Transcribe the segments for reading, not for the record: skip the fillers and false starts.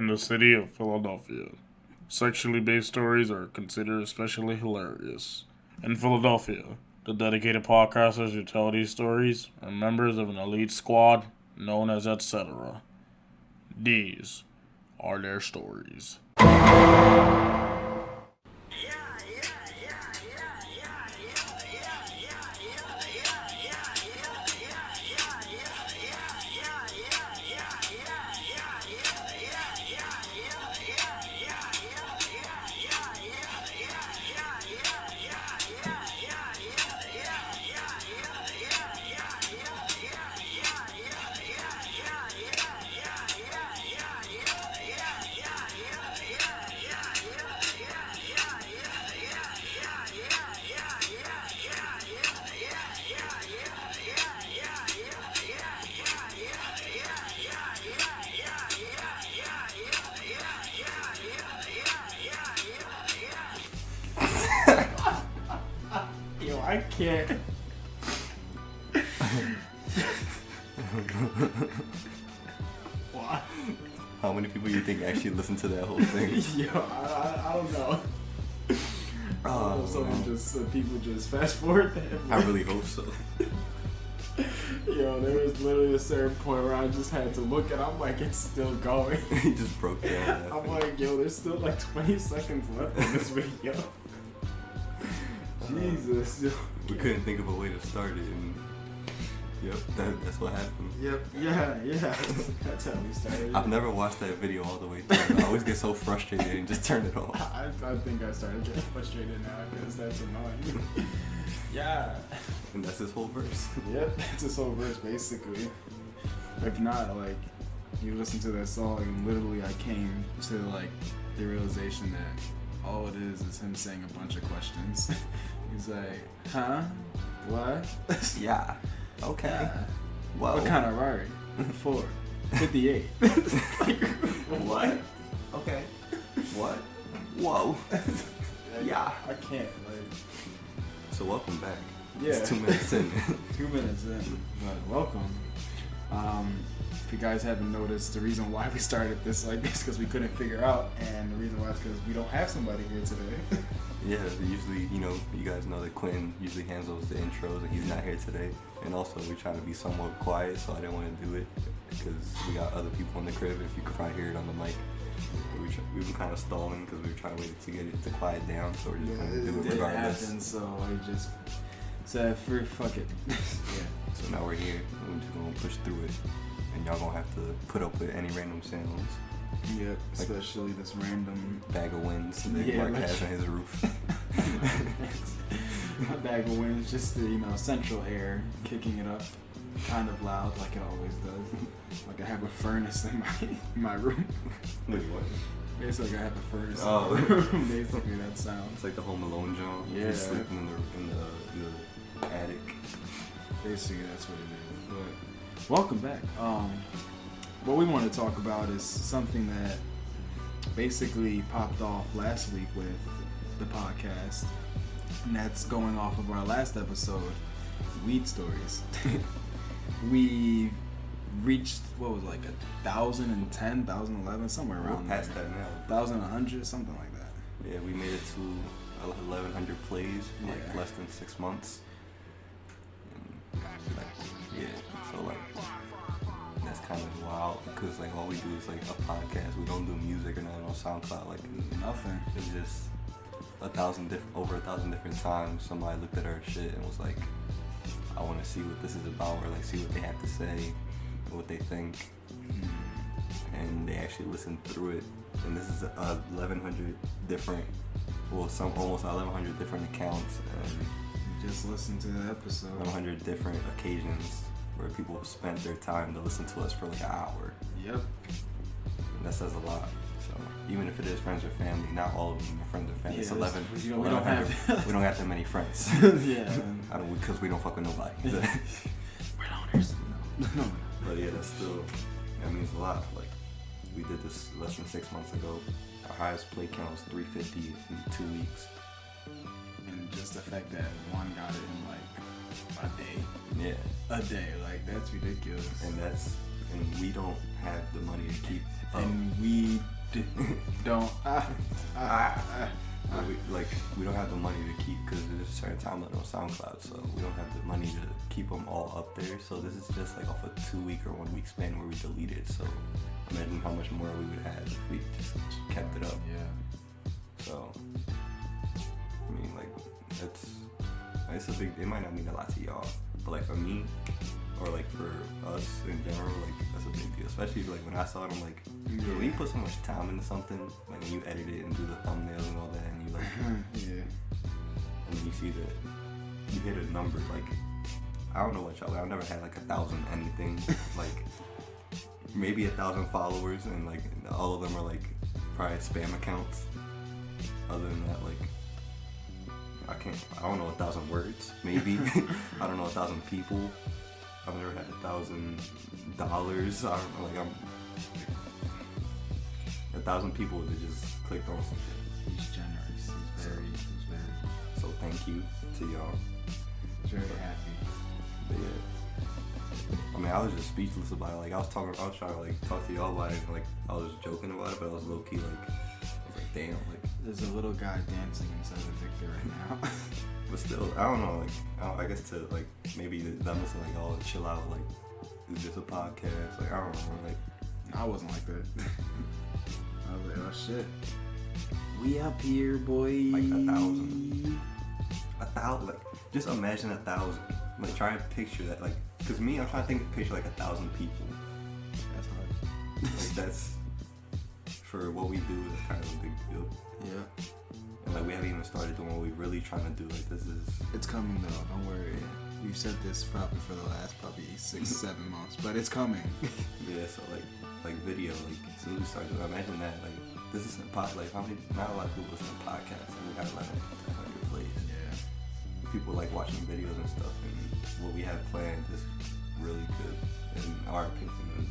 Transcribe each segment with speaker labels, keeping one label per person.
Speaker 1: in the city of Philadelphia. Sexually based stories are considered especially hilarious. In Philadelphia, the dedicated podcasters who tell these stories are members of an elite squad known as Etc. These are their stories.
Speaker 2: I can't. What?
Speaker 3: How many people you think actually listen to that whole thing?
Speaker 2: Yo, I don't know. People just fast forward that.
Speaker 3: I really hope so.
Speaker 2: Yo, there was literally a certain point where I just had to look and I'm like, it's still going.
Speaker 3: He just broke down.
Speaker 2: I'm like, yo, there's still like 20 seconds left in this video. Jesus.
Speaker 3: We couldn't think of a way to start it, and yep, that's what happened.
Speaker 2: Yep, yeah, that's how we started.
Speaker 3: I've never watched that video all the way through. I always get so frustrated and just turn it off.
Speaker 2: I think I started getting frustrated now because that's annoying. Yeah.
Speaker 3: And that's his whole verse.
Speaker 2: Yep, that's his whole verse basically. If not, like, you listen to that song and literally I came to like the realization that all it is him saying a bunch of questions. He's like, huh? What?
Speaker 3: Yeah. Okay.
Speaker 2: Yeah.
Speaker 3: Whoa.
Speaker 2: What kind of Rari? 4. 58.
Speaker 3: What? Okay. What? Whoa. Yeah.
Speaker 2: I can't, like.
Speaker 3: So welcome back.
Speaker 2: Yeah.
Speaker 3: It's 2 minutes in.
Speaker 2: 2 minutes in. But welcome. If you guys haven't noticed, the reason why we started this like this because we couldn't figure out, and the reason why is because we don't have somebody here today.
Speaker 3: Yeah, usually, you guys know that Quinn usually handles the intros, and he's not here today. And also, we're trying to be somewhat quiet, so I didn't want to do it because we got other people in the crib. If you could probably hear it on the mic, we've been kind of stalling because we were trying to wait to get it to quiet down, so we're just going to do it regardless.
Speaker 2: Happen, so I just said, fuck it. Yeah.
Speaker 3: So now we're here, and we're just going to push through it, and y'all going to have to put up with any random sounds.
Speaker 2: Yep, especially this random
Speaker 3: bag of winds that Mark has on his roof.
Speaker 2: A bag of winds, just the central air kicking it up, kind of loud like it always does. Like I have a furnace in my room.
Speaker 3: Wait, what?
Speaker 2: Basically, I have a furnace.
Speaker 3: Oh,
Speaker 2: in my room. Basically, that sounds.
Speaker 3: It's like the Home Alone John.
Speaker 2: Yeah.
Speaker 3: He's sleeping in the attic.
Speaker 2: Basically, that's what it is. But welcome back. What we want to talk about is something that basically popped off last week with the podcast, and that's going off of our last episode, Weed Stories. We reached, 1,010, 1,011, somewhere around there.
Speaker 3: Past that now.
Speaker 2: 1,100, something like that.
Speaker 3: Yeah, we made it to 1,100 plays in
Speaker 2: Yeah.
Speaker 3: less than 6 months. And so that's kind of wild because all we do is a podcast. We don't do music or nothing on SoundCloud.
Speaker 2: Nothing.
Speaker 3: It's just over 1,000 different times somebody looked at our shit and was like, I want to see what this is about, or see what they have to say, what they think. And they actually listened through it. And this is 1,100 different, almost 1,100 different accounts. And
Speaker 2: just listen to the episode.
Speaker 3: 100 different occasions where people spent their time to listen to us for an hour.
Speaker 2: Yep.
Speaker 3: And that says a lot. So even if it is friends or family, not all of them are friends or family.
Speaker 2: Yeah,
Speaker 3: it's 11.
Speaker 2: We don't have
Speaker 3: we don't have that many friends.
Speaker 2: Yeah.
Speaker 3: Because we don't fuck with nobody.
Speaker 2: We're loners. No.
Speaker 3: But yeah, that means a lot. We did this less than 6 months ago. Our highest play count was 350 in 2 weeks.
Speaker 2: And just the fact that one got it in a day.
Speaker 3: Yeah.
Speaker 2: A day, that's ridiculous.
Speaker 3: And we don't have the money to keep up.
Speaker 2: And we Don't.
Speaker 3: We don't have the money to keep, because there's a certain time limit on SoundCloud, so we don't have the money to keep them all up there. So this is just like off a 2-week or 1 week span where we deleted. So imagine how much more we would have if we just kept it up.
Speaker 2: Yeah.
Speaker 3: So I mean, like, it's a big. It might not mean a lot to y'all, but like for me, or like for us in general, like that's a big deal. Especially like when I saw it, I'm like, yeah. When you put so much time into something, like when you edit it and do the thumbnails and all that, and you like,
Speaker 2: yeah,
Speaker 3: and then you see that you hit a number. Like, I don't know what y'all. I've never had like 1,000 anything. Like maybe 1,000 followers, and like all of them are like probably spam accounts. Other than that, like. I don't know 1,000 words, maybe. I don't know 1,000 people. I've never had $1,000. I don't know, like 1,000 people that just clicked on some shit.
Speaker 2: He's generous. He's very.
Speaker 3: So thank you to y'all.
Speaker 2: Very happy.
Speaker 3: But yeah. I mean, I was just speechless about it. Like I was trying to like talk to y'all about it. And, like I was joking about it, but I was low key like, damn, like.
Speaker 2: There's a little guy dancing inside of Victor right now.
Speaker 3: But still, I don't know, like, I guess to, like, maybe them was like, oh, chill out, like, it's just a podcast, like, I don't know, like.
Speaker 2: I wasn't like that. I was like, oh, shit. We up here, boy.
Speaker 3: Like 1,000. 1,000, like, just imagine 1,000. Like, try and picture that, like, because me, I'm trying to picture, like, 1,000 people.
Speaker 2: That's hard.
Speaker 3: Like, that's, for what we do, is kind of a big deal.
Speaker 2: Yeah.
Speaker 3: And like we haven't even started doing what we're really trying to do. Like this is.
Speaker 2: It's coming though. Don't worry. We've said this probably for the last 6-7 months, but it's coming.
Speaker 3: Yeah. So like video. Like as soon as we start doing, imagine that. Like this is a pod. Like how many? Not a lot of people listen to podcasts, and we got 1,100 plays.
Speaker 2: Yeah.
Speaker 3: People like watching videos and stuff, and what we have planned is really good in our opinion. And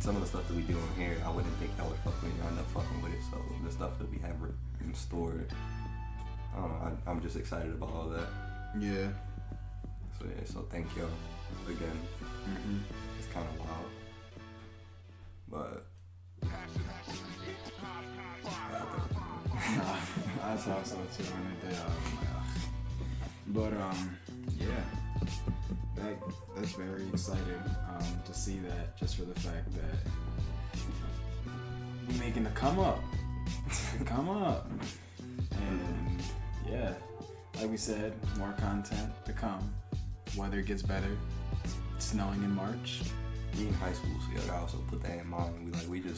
Speaker 3: some of the stuff that we do on here, I wouldn't think I would fuck with. I end up fucking with it. So the stuff that we have in store, I don't know. I'm just excited about all that.
Speaker 2: Yeah.
Speaker 3: So yeah. So thank y'all again.
Speaker 2: Mm-hmm.
Speaker 3: It's kind of wild, but
Speaker 2: I thought so too in the day. But yeah. That's very exciting to see that, just for the fact that we're making the come up. And yeah, like we said, more content to come. Weather gets better. It's snowing in March.
Speaker 3: Me in high school, so yeah, I also put that in mind. We do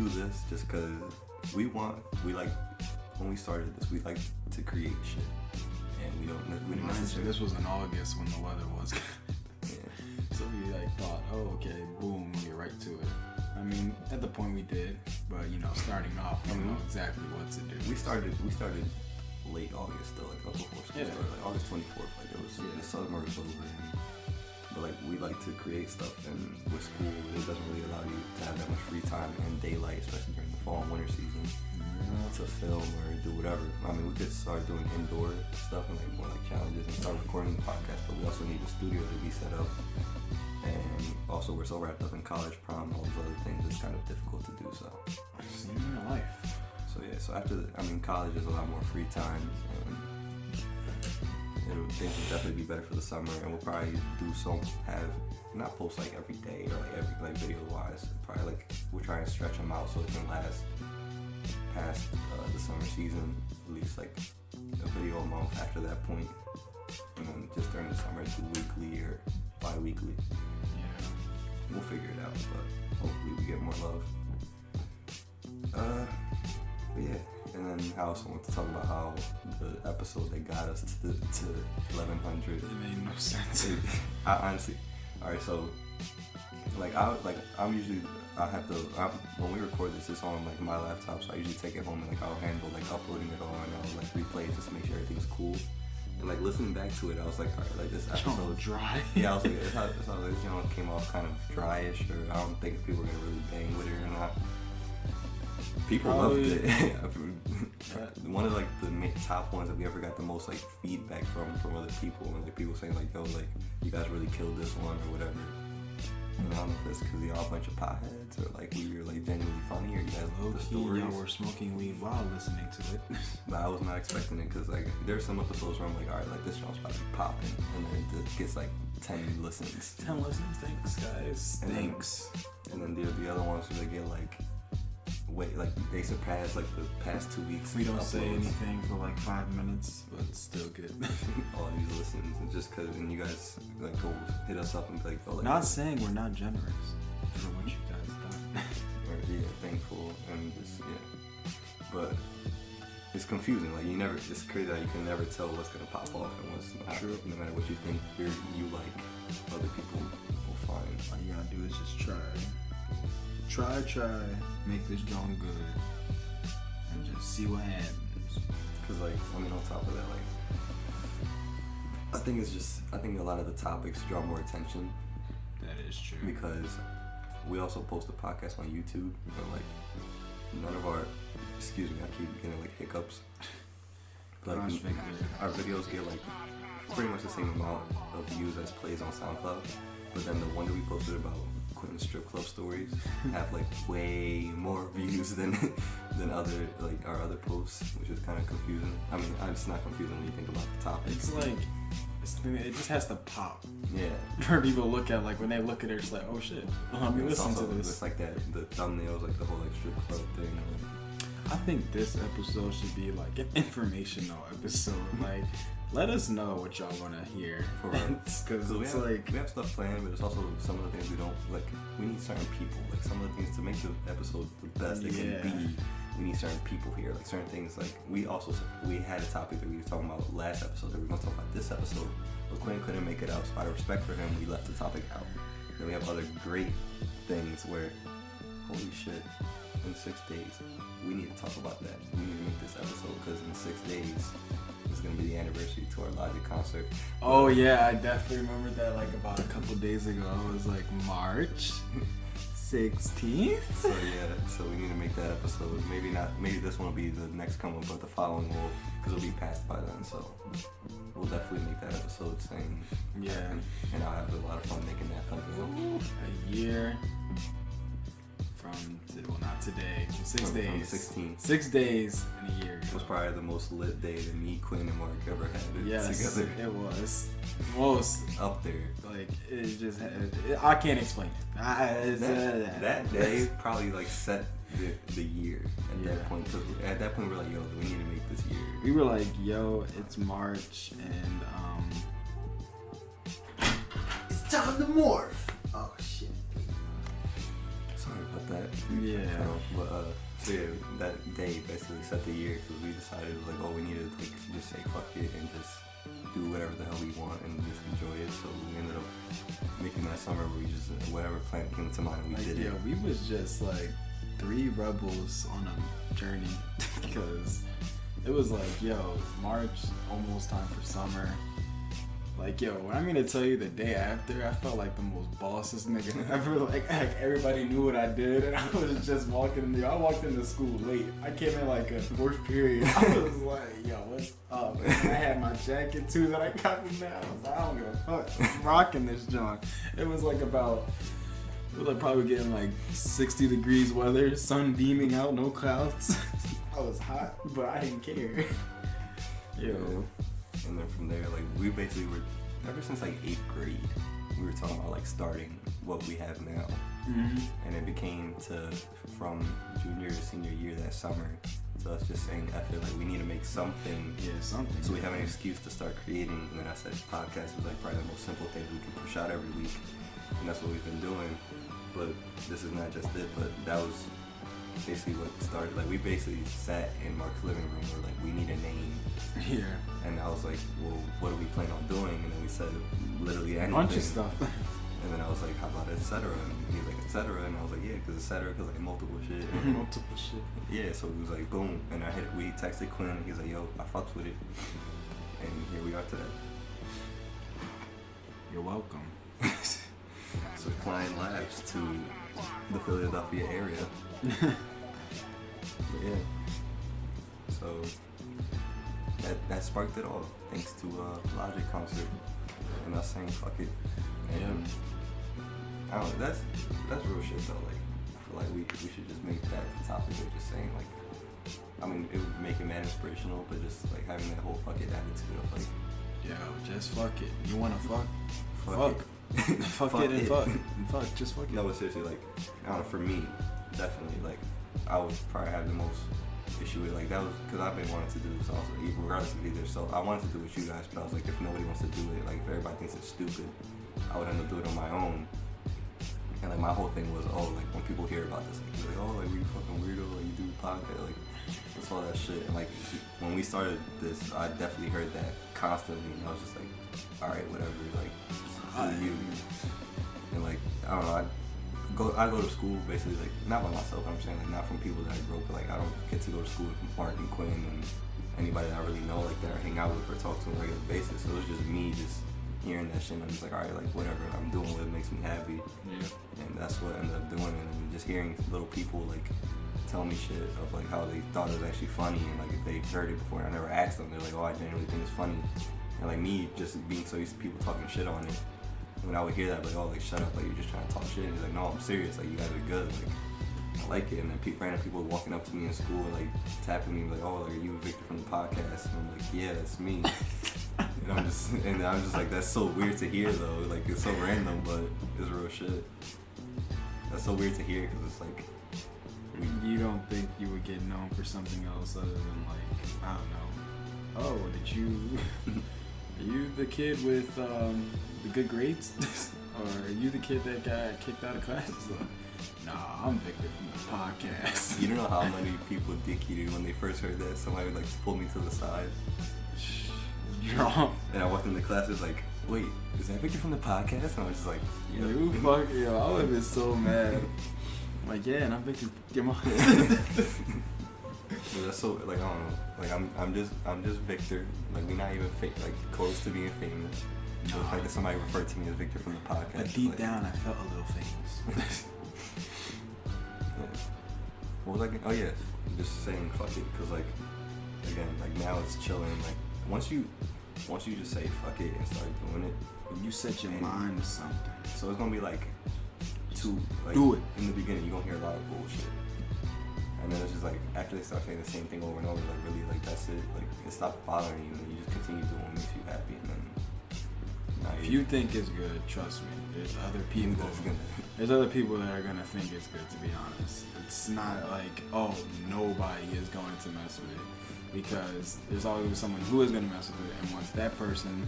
Speaker 3: this just because when we started this, we like to create shit. And we didn't necessarily.
Speaker 2: This was in August when the weather was good.
Speaker 3: Yeah.
Speaker 2: So we thought, oh, okay, boom, we get right to it. I mean, at the point we did, but starting off, we know exactly what to do.
Speaker 3: We started late August though, like before school started, like August 24th. Like it was the summer was over, but like we like to create stuff, and with school, it doesn't really allow you to have that much free time and daylight, especially during the fall and winter season, to film or do whatever. I mean, we could start doing indoor stuff and like more like challenges and start recording the podcast, but we also need a studio to be set up. And also, we're so wrapped up in college, prom, all those other things, it's kind of difficult to do so.
Speaker 2: Seen in your life.
Speaker 3: So yeah, so after college is a lot more free time, and things will definitely be better for the summer, and we'll probably not post like every day or like every video wise. Probably like we'll try and stretch them out so it can last past the summer season, at least like a video a month after that point, and then just during the summer do weekly or bi-weekly.
Speaker 2: Yeah,
Speaker 3: we'll figure it out, but hopefully we get more love. But yeah, and then I also want to talk about how the episode that got us to 1,100.
Speaker 2: It made no sense.
Speaker 3: I honestly, alright, so when we record this, it's on like my laptop, so I usually take it home and like I'll handle like uploading it all, and I'll like replay it just to make sure everything's cool. And like listening back to it, I was like, alright, like this episode
Speaker 2: dry.
Speaker 3: Yeah, I was like, this came off kind of dryish, or I don't think people are gonna really bang with it or not. People loved it. One of like the top ones that we ever got the most like feedback from other people, and like people saying like, yo, like you guys really killed this one or whatever. And I don't know if it's because y'all a bunch of potheads or like we were like genuinely funny or you guys love the stories.
Speaker 2: Y'all were smoking weed while listening to it.
Speaker 3: But I was not expecting it because like there's some episodes where I'm like, all right, like this show's about to be popping, and then it gets like 10 listens.
Speaker 2: 10 listens, thanks guys. Thanks.
Speaker 3: And then the other ones where they get like like they surpass like the past 2 weeks.
Speaker 2: We don't say anything for like 5 minutes, but it's still good.
Speaker 3: All these listens, and just cause, and you guys like go hit us up and be like, oh, like,
Speaker 2: not saying we're not generous for what you guys done.
Speaker 3: or yeah, thankful and just yeah, but it's confusing. Like it's crazy that you can never tell what's gonna pop off and what's not.
Speaker 2: True.
Speaker 3: No matter what you think you like, other people will find.
Speaker 2: All you gotta do is just try, make this joint good, and just see what happens.
Speaker 3: Cause like, I mean, on top of that, like, I think a lot of the topics draw more attention.
Speaker 2: That is true.
Speaker 3: Because we also post a podcast on YouTube, but like none of our, excuse me, I keep getting like hiccups. Like our videos get like pretty much the same amount of views as plays on SoundCloud, but then the one that we posted about Quentin's strip club stories have like way more views than other like our other posts, which is kind of confusing. I mean, it's not confusing when you think about the topic.
Speaker 2: It's like it just has to pop.
Speaker 3: Yeah.
Speaker 2: For people to look at, like when they look at it, it's like, oh shit, let me listen to this.
Speaker 3: It's like that. The thumbnails, like the whole like strip club thing.
Speaker 2: I think this episode should be like an informational episode. Like, let us know what y'all want to hear. Because it's like
Speaker 3: we have stuff planned, but it's also some of the things we don't like. We need certain people. Like some of the things to make the episode the best it can be. We need certain people here. Like certain things. Like we had a topic that we were talking about last episode that we were gonna talk about this episode, but Quentin couldn't make it out. So out of respect for him, we left the topic out. Then we have other great things where, holy shit. In 6 days, we need to talk about that. We need to make this episode because in 6 days, it's going to be the anniversary to our Logic concert.
Speaker 2: Oh yeah, I definitely remember that like about a couple days ago. It was like March 16th.
Speaker 3: So yeah, so we need to make that episode. Maybe this one will be the next coming, but the following will, because it'll be passed by then. So we'll definitely make that episode saying,
Speaker 2: yeah.
Speaker 3: And I'll have a lot of fun making that thumbnail.
Speaker 2: A year. Not today. 6 days.
Speaker 3: From the 16th.
Speaker 2: 6 days in a year.
Speaker 3: It was probably the most lit day that me, Quinn, and Mark ever had together.
Speaker 2: It was. Most
Speaker 3: up there.
Speaker 2: Like it just. I can't explain it.
Speaker 3: That day probably like set the year at that point. Because at that point we were like, yo, we need to make this year.
Speaker 2: We were like, yo, it's March and it's time to morph. Oh shit.
Speaker 3: Sorry about that.
Speaker 2: Yeah.
Speaker 3: So yeah, that day basically set the year because we decided like, oh, we needed to like just say fuck it and just do whatever the hell we want and just enjoy it. So we ended up making that summer where we just whatever plan came to mind, we did it.
Speaker 2: Yeah, we was just like 3 rebels on a journey because it was like, yo, March, almost time for summer. Like, yo, when I'm gonna tell you the day after, I felt like the most bossest nigga ever. Like everybody knew what I did, and I was just walking in I walked into school late. I came in like a 4th period. I was like, yo, what's up? And I had my jacket too that I got from now. I was like, I don't give a fuck. I'm rocking this joint. It was like probably getting like 60 degrees weather, sun beaming out, no clouds. I was hot, but I didn't care. Yo.
Speaker 3: And then from there, like, we basically were, ever since like 8th grade, we were talking about like starting what we have now. Mm-hmm. And it became from junior to senior year that summer. So it's just saying, I feel like we need to make something.
Speaker 2: Yeah, something.
Speaker 3: So we have an excuse to start creating. And then I said podcast was like probably the most simple thing we can push out every week. And that's what we've been doing. But this is not just it, but that was basically what started. Like, we basically sat in Mark's living room where like, we need a name.
Speaker 2: Yeah.
Speaker 3: And I was like, well, what do we plan on doing? And then we said literally anything.
Speaker 2: A bunch of stuff.
Speaker 3: And then I was like, how about et cetera? And he was like, et cetera. And I was like, yeah, because et cetera, because like multiple shit.
Speaker 2: Multiple shit.
Speaker 3: Yeah, so it was like, boom. And we texted Quinn, and he's like, yo, I fucks with it. And here we are today.
Speaker 2: You're welcome.
Speaker 3: So Klein Labs to the Philadelphia area. But yeah. So that sparked it all, thanks to Logic concert and us saying fuck it. And I don't know, that's real shit though. Like, I feel like we should just make that the topic of just saying like, I mean, it would make it man inspirational, but just like having that whole fuck it attitude of like,
Speaker 2: yo, just fuck it. You wanna fuck?
Speaker 3: fuck it.
Speaker 2: Fuck it and fuck. And fuck, just fuck it.
Speaker 3: No, but seriously, like, I don't know, for me, definitely, like, I would probably have the most issue with, like, that was, because I've been wanting to do this also, regardless of either, so I wanted to do it with you guys, but I was like, if nobody wants to do it, like, if everybody thinks it's stupid, I would end up doing it on my own. And, like, my whole thing was, oh, like, when people hear about this, like, they're like, oh, like, you fucking weirdo, like, you do a podcast, like, that's all that shit. And, like, when we started this, I definitely heard that constantly, and I was just like, all right, whatever, like, you. And, like, I don't know, I go to school basically, like, not by myself, I'm saying, like, not from people that I grew up with, like, I don't get to go to school with Mark and Quinn and anybody that I really know, like, that I hang out with or talk to on a regular basis, so it was just me just hearing that shit, and I'm just like, alright, like, whatever, I'm doing what makes me happy, and that's what I ended up doing, and just hearing little people, like, tell me shit of, like, how they thought it was actually funny, and, like, if they heard it before, and I never asked them, they're like, oh, I genuinely think it's funny, and, like, me just being so used to people talking shit on it, when I would hear that, like, oh, like, shut up, like, you're just trying to talk shit. And he's like, no, I'm serious, like, you guys are good, like, I like it. And then random people walking up to me in school, like, tapping me, like, oh, like, are you Victor from the podcast? And I'm like, yeah, that's me. and I'm just like, that's so weird to hear, though. Like, it's so random, but it's real shit. That's so weird to hear, because it's like,
Speaker 2: you don't think you would get known for something else other than, like, I don't know. Oh, did you... Are you the kid with the good grades? Or are you the kid that got kicked out of class? Like, nah, I'm Victor from the podcast.
Speaker 3: You don't know how many people dick-eated when they first heard that. Somebody would, like, pull me to the side.
Speaker 2: Drunk.
Speaker 3: And I walked into class, it was like, wait, is that Victor from the podcast? And I was just like,
Speaker 2: yo, you fuck, yo, I would have been so mad. I'm like, yeah, and I'm Victor. Get my
Speaker 3: Yeah, that's so, like, I don't know, like, I'm just Victor, like, we're not even like close to being famous. So the fact that somebody referred to me as Victor from the podcast,
Speaker 2: but deep
Speaker 3: like,
Speaker 2: down I felt a little famous.
Speaker 3: Yeah. What was I oh yeah, just saying fuck it, cause like, again, like, now it's chilling, like, once you just say fuck it and start doing it,
Speaker 2: when you set your mind to something,
Speaker 3: so it's gonna be like, like,
Speaker 2: do it.
Speaker 3: In the beginning, you're gonna hear a lot of bullshit. And then it's just like, after they start saying the same thing over and over, like, really, like, that's it. Like, it stops bothering you, and you just continue doing what makes you happy, and then...
Speaker 2: If you think it's good, trust me, there's other people. There's other people that are gonna think it's good, to be honest. It's not like, oh, nobody is going to mess with it. Because there's always someone who is gonna mess with it, and once that person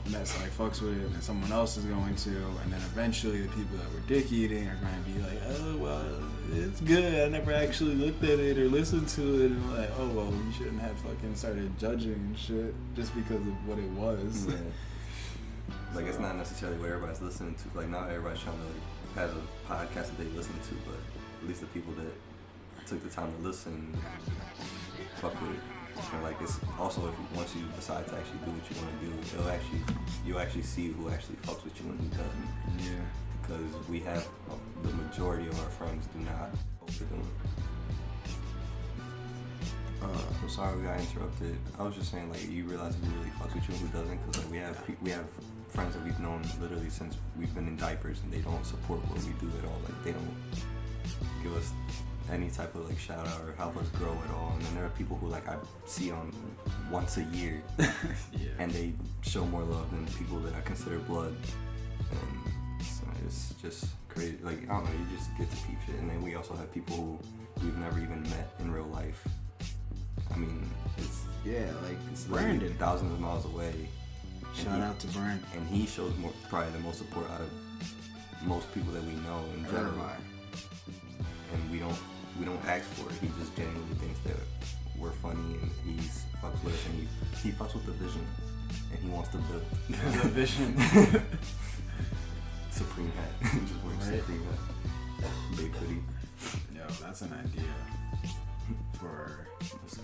Speaker 2: fucks with it, and someone else is going to, and then eventually the people that were dick eating are going to be like, oh, well, it's good, I never actually looked at it or listened to it, and I'm like, oh, well, you shouldn't have fucking started judging and shit just because of what it was.
Speaker 3: Yeah. Like, it's not necessarily what everybody's listening to, like, not everybody's trying to, like, have a podcast that they listen to, but at least the people that took the time to listen, fuck with it. And, like, it's also, once you decide to actually do what you want to do, you'll actually see who actually fucks with you and who doesn't.
Speaker 2: Yeah.
Speaker 3: Because we have, the majority of our friends do not fuck with them. I'm sorry we got interrupted. I was just saying, like, you realize who really fucks with you and who doesn't, because, like, we have friends that we've known literally since we've been in diapers, and they don't support what we do at all. Like, they don't give us any type of, like, shout out or help us grow at all. And then there are people who, like, I see on once a year,
Speaker 2: yeah.
Speaker 3: and they show more love than people that I consider blood. And so it's just crazy. Like, I don't know, you just get to peep shit. And then we also have people who we've never even met in real life. I mean, it's
Speaker 2: Brandon,
Speaker 3: thousands of miles away.
Speaker 2: Shout out to Brandon.
Speaker 3: And he shows probably the most support out of most people that we know in general. And we don't ask for it. He just genuinely thinks that we're funny, and he's fucks with us, and he fucks with the vision, and he wants to build
Speaker 2: the vision.
Speaker 3: Supreme hat, just wearing Supreme hat, big hoodie.
Speaker 2: Yo, that's an idea for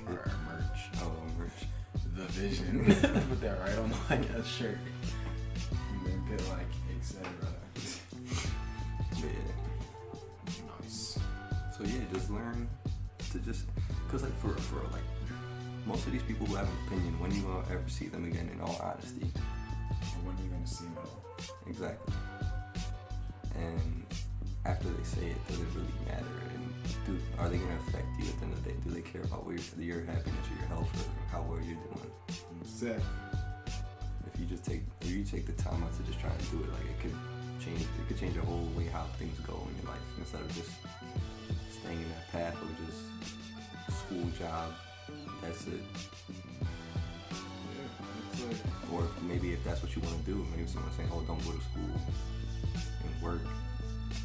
Speaker 2: our merch.
Speaker 3: Oh, merch.
Speaker 2: The vision. Put that right on like a shirt, and then put like etc.
Speaker 3: Yeah.
Speaker 2: Nice.
Speaker 3: So yeah, just learn to just, cause like for like most of these people who have an opinion, when you gonna ever see them again? In all honesty.
Speaker 2: Or when are you gonna see them at all?
Speaker 3: Exactly. and after they say it, does it really matter? And are they gonna affect you at the end of the day? Do they care about your happiness or your health or how well you're doing?
Speaker 2: Exactly.
Speaker 3: If you take the time out to just try and do it, like it could change your whole way how things go in your life instead of just staying in that path of just school, job, that's it.
Speaker 2: Yeah, that's it.
Speaker 3: Or maybe if that's what you want to do, maybe someone's saying, oh, don't go to school and work.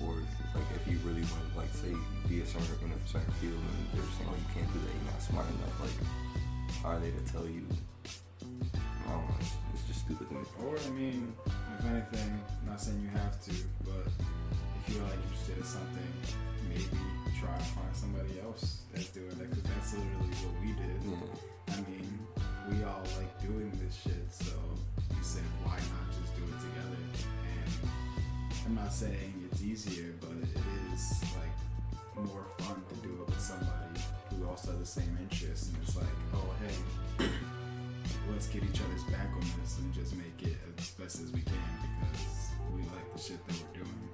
Speaker 3: Or like if you really want to like say be in a certain field and they're saying, oh, you can't do that, you're not smart enough. Like, are they to tell you? I don't know. It's just stupid to me.
Speaker 2: Or I mean, if anything, I'm not saying you have to, but if you're like interested in something, maybe try to find somebody else that's doing that, because that's literally what we did.
Speaker 3: Yeah.
Speaker 2: I mean, we all like doing this shit, so we said, why not just do it together? And I'm not saying it's easier, but it is like more fun to do it with somebody who also has the same interests, and it's like, oh hey, let's get each other's back on this and just make it as best as we can, because we like the shit that we're doing,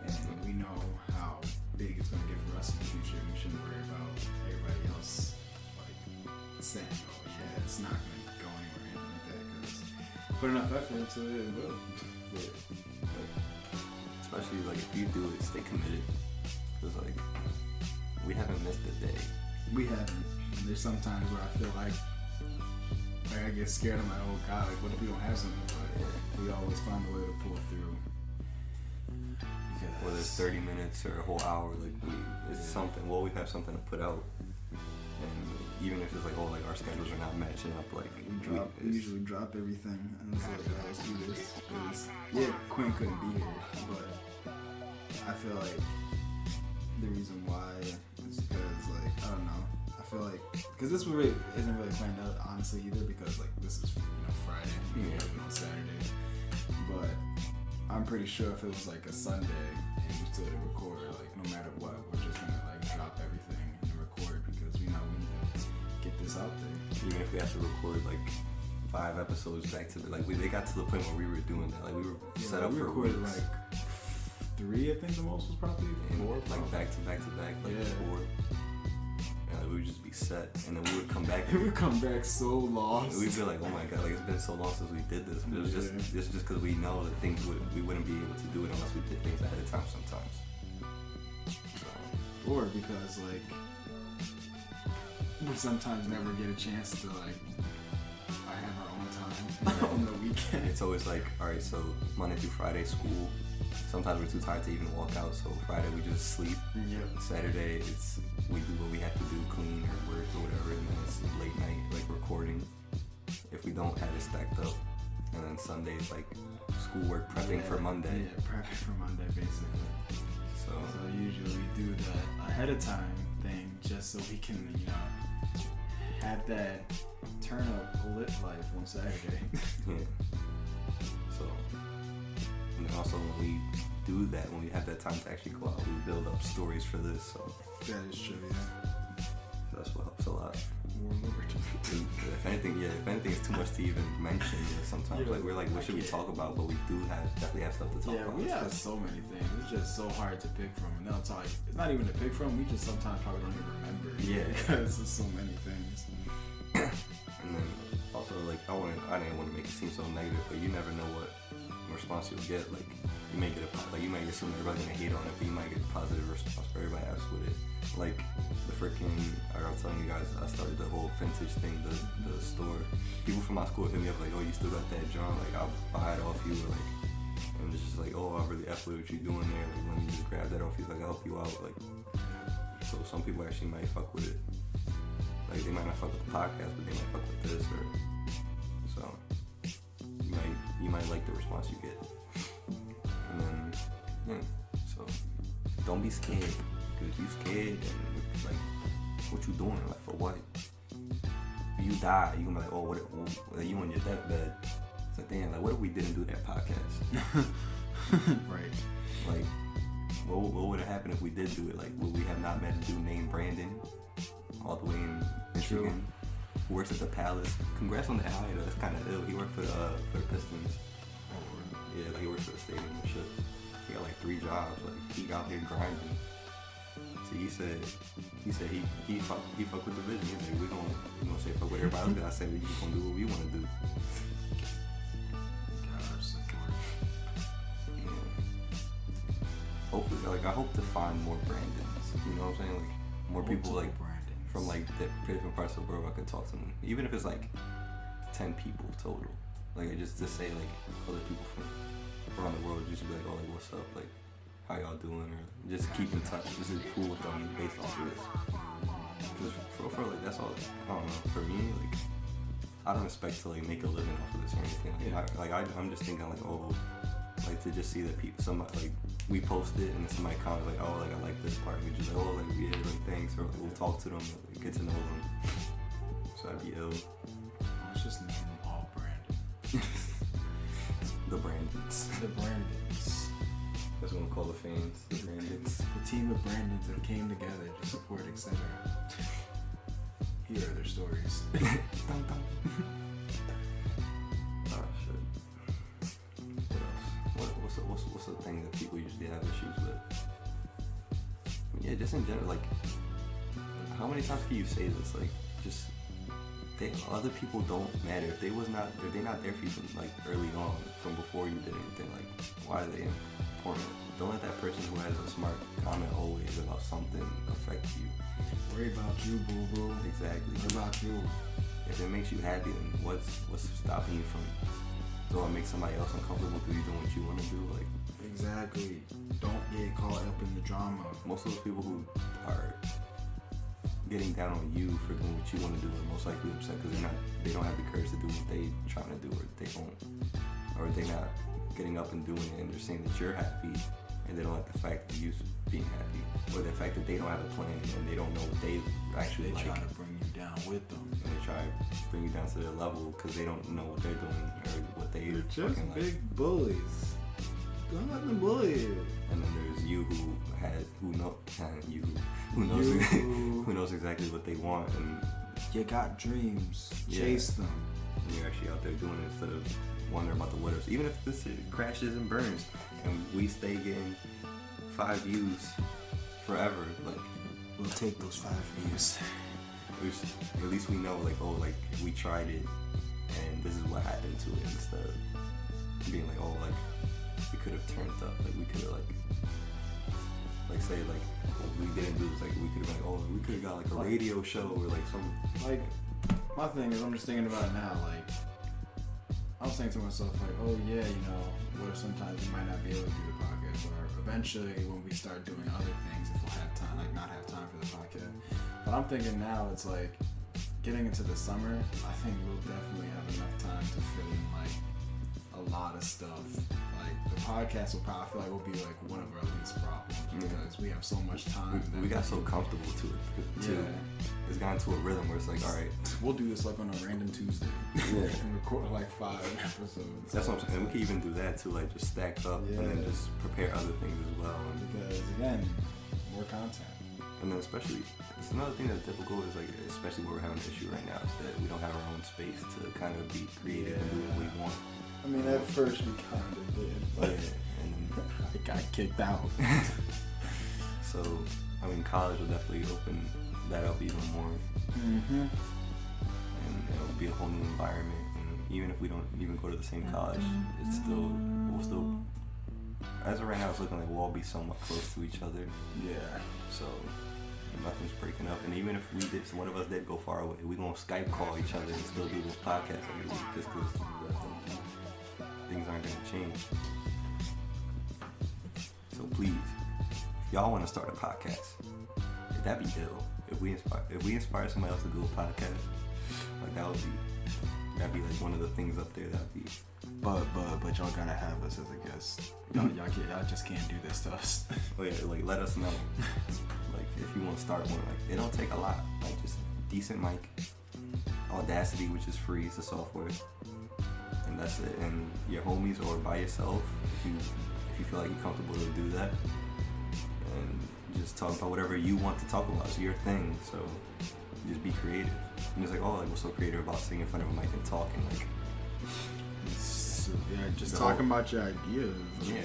Speaker 2: and we know how big it's gonna get for us in the future, and we shouldn't worry about everybody else like saying, oh yeah, it's not gonna go anywhere or anything like that, because put enough effort into it, it will.
Speaker 3: Yeah. Like, especially like if you do it, stay committed. Cause like we haven't missed a day.
Speaker 2: We haven't. And there's sometimes where I feel like I get scared. I'm like, oh god, like what if we don't have something? But we always find a way to pull through.
Speaker 3: Whether it's 30 minutes or a whole hour, like it's something. Well, we have something to put out, and even if it's like, oh, like our schedules are not matching up, like
Speaker 2: we usually drop everything, and it's like, oh, let's do this. Because yeah, Quinn couldn't be here, but I feel like the reason why is because like I don't know. I feel like because this really isn't really planned out honestly either, because like this is Friday, we have it on Saturday, but I'm pretty sure if it was like a Sunday and we still didn't record, like no matter what, we're just gonna like drop everything and record, because we know we need to get this out there.
Speaker 3: Even if we have to record like 5 episodes back to they got to the point where we were doing that, like we were set up
Speaker 2: we
Speaker 3: for
Speaker 2: recorded
Speaker 3: weeks.
Speaker 2: like 3, I think the most was probably 4,
Speaker 3: like back to back, like 4. And we would just be set, and then we would come back.
Speaker 2: We would come back so lost.
Speaker 3: We'd be like, oh my god, like it's been so long since we did this. But it was just because we know that we wouldn't be able to do it unless we did things ahead of time sometimes. So.
Speaker 2: Or because like we sometimes never get a chance to like have our own time on the weekend.
Speaker 3: It's always like, all right, so Monday through Friday school. Sometimes we're too tired to even walk out, so Friday we just sleep.
Speaker 2: Yep.
Speaker 3: Saturday we do what we have to do, clean or work or whatever, and then it's late night, like recording. If we don't have it stacked up, and then Sunday's like schoolwork, prepping for Monday.
Speaker 2: Yeah, prepping for Monday basically. So usually we do the ahead of time thing just so we can, have that turn up lit life on Saturday.
Speaker 3: Yeah. So. And then also when we do that, when we have that time to actually go out, we build up stories for this. So
Speaker 2: that is true, yeah.
Speaker 3: So that's what helps a lot.
Speaker 2: More
Speaker 3: If anything, it's too much to even mention. Sometimes, like we're like, what should we talk about? But we do definitely have stuff to talk about.
Speaker 2: Yeah, we have so many things. It's just so hard to pick from. And it's not even to pick from. We just sometimes probably don't even remember.
Speaker 3: Yeah,
Speaker 2: because there's so many things.
Speaker 3: And then also, like, I didn't want to make it seem so negative, but you never know what response you'll get. Like you may get you might assume everybody's gonna hate on it, but you might get a positive response for everybody else with it. Like the freaking, I was telling you guys, I started the whole vintage thing, the store. People from my school hit me up like, oh, you still got that John? Like I'll buy it off you. Like, and it's just like, oh, I really F with what you doing there. Like let me just grab that off you. Like I'll help you out. Like so, some people actually might fuck with it. Like they might not fuck with the podcast, but they might fuck with this or so. You might like the response you get. And then, yeah, so don't be scared. Because if you scared, then like, what you doing? Like, for what? If you die, you gonna be like, oh, what you on your deathbed. It's like, damn, like, what if we didn't do that podcast?
Speaker 2: Right.
Speaker 3: Like, what would have happened if we did do it? Like, would we have not met a dude named Brandon all the way in Michigan?
Speaker 2: True.
Speaker 3: Who works at the Palace. Congrats on the hire. That's kind of ill. He worked for the Pistons. Yeah, like he works for the stadium and shit. He got like 3 jobs. Like he out here grinding. So he said he fuck with the vision. He's like, we gonna say fuck with everybody else. 'Cause I said we just gonna do what we want to do. Yeah. Hopefully, like I hope to find more Brandons. You know what I'm saying? Like more people like from like different parts of the world I could talk to them. Even if it's like 10 people total. Like just to say like other people from around the world, just be like, oh, like what's up, like how y'all doing, or just keep in touch. This is cool with them based off of this. Cause for like that's all. I don't know. For me, like I don't expect to like make a living off of this or anything. Like I'm just thinking like, oh, like to just see that people, somebody like we post it and then somebody comments like, oh, like I like this part. We just like, oh, like yeah, like thanks, or like we'll talk to them, like, get to know them. So I'd be ill.
Speaker 2: Let's just name them all Brandon.
Speaker 3: The Brandons.
Speaker 2: The Brandons.
Speaker 3: That's what we call the fans. The Brandons.
Speaker 2: The team of Brandons that came together to support, etc. Here are their stories.
Speaker 3: Oh shit. What else? What's the thing that people usually have issues with? Yeah, just in general, like how many times can you say this? Like just other people don't matter. If they're not there for you from like early on, from before you did anything, like why are they important? Don't let that person who has a smart comment always about something affect you.
Speaker 2: Worry about you, boo boo.
Speaker 3: Exactly.
Speaker 2: Worry about you.
Speaker 3: If it makes you happy, then what's stopping you from don't make somebody else uncomfortable through you doing what you want to do? Like
Speaker 2: exactly. Don't get caught up in the drama.
Speaker 3: Most of those people who are getting down on you for doing what you want to do are most likely upset because they don't have the courage to do what they trying to do, or they're not getting up and doing it, and they're saying that you're happy and they don't like the fact that you being happy, or the fact that they don't have a plan and they don't know what they actually
Speaker 2: they
Speaker 3: like.
Speaker 2: try to bring you down with them,
Speaker 3: and they try to bring you down to their level because they don't know what they're doing or what they're
Speaker 2: just
Speaker 3: fucking
Speaker 2: big
Speaker 3: like.
Speaker 2: bullies. Don't let them bully you.
Speaker 3: And then there's you who knows exactly what they want, and
Speaker 2: you got dreams. Chase them.
Speaker 3: And you're actually out there doing it instead of wondering about the what ifs. Even if this crashes and burns and we stay getting 5 views forever, like
Speaker 2: we'll take those 5 views.
Speaker 3: At least we know, like, oh, like we tried it and this is what happened to it, instead of being like, oh, like we could have turned up, like we could have like say like what we didn't do is like we could have like, oh, we could have got like a radio show or like some
Speaker 2: like. My thing is, I'm just thinking about it now, like, I was saying to myself, like, oh yeah, you know, what if sometimes we might not be able to do the podcast, or eventually when we start doing other things, if we'll have time, like not have time for the podcast. But I'm thinking now, it's like, getting into the summer, I think we'll definitely have enough time to fill in, like, a lot of stuff. Like, the podcast will probably, I feel like, will be, like, one of our least problems, because we have so much time.
Speaker 3: We got so comfortable to it, too.
Speaker 2: Yeah.
Speaker 3: It's gotten to a rhythm where it's like, all right,
Speaker 2: we'll do this like on a random Tuesday.
Speaker 3: Yeah.
Speaker 2: And record like 5 episodes.
Speaker 3: That's what I'm saying. We can even do that too, like just stack up and then just prepare other things as well.
Speaker 2: Because again, more content.
Speaker 3: And then especially, it's another thing that's difficult is like, especially where we're having an issue right now, is that we don't have our own space to kind of be creative and do what we want.
Speaker 2: I mean, at first we kind of did, but
Speaker 3: and
Speaker 2: I got kicked out.
Speaker 3: So, I mean, college will definitely open that up even more.
Speaker 2: Mm-hmm.
Speaker 3: And it'll be a whole new environment. And even if we don't even go to the same college, we'll still, as of right now, it's looking like we'll all be somewhat close to each other.
Speaker 2: Yeah.
Speaker 3: So nothing's breaking up. And even if one of us did go far away, we gonna Skype call each other and still do this podcast every week, just because things aren't gonna change. So please, if y'all want to start a podcast, that'd be ill. If we inspire somebody else to do a podcast, like that'd be like one of the things up there. That'd be.
Speaker 2: But y'all gotta have us as a guest. Y'all just can't do this to us.
Speaker 3: Oh yeah, like let us know. Like if you want to start one, like it don't take a lot. Like just decent mic, Audacity, which is free, it's a software, and that's it. And your homies or by yourself, if you feel like you're comfortable to do that, and just talk about whatever you want to talk about. It's your thing, so just be creative. And it's like, oh, like, what's so creative about sitting in front of a mic and talking? Like,
Speaker 2: just talking about your ideas.
Speaker 3: Yeah,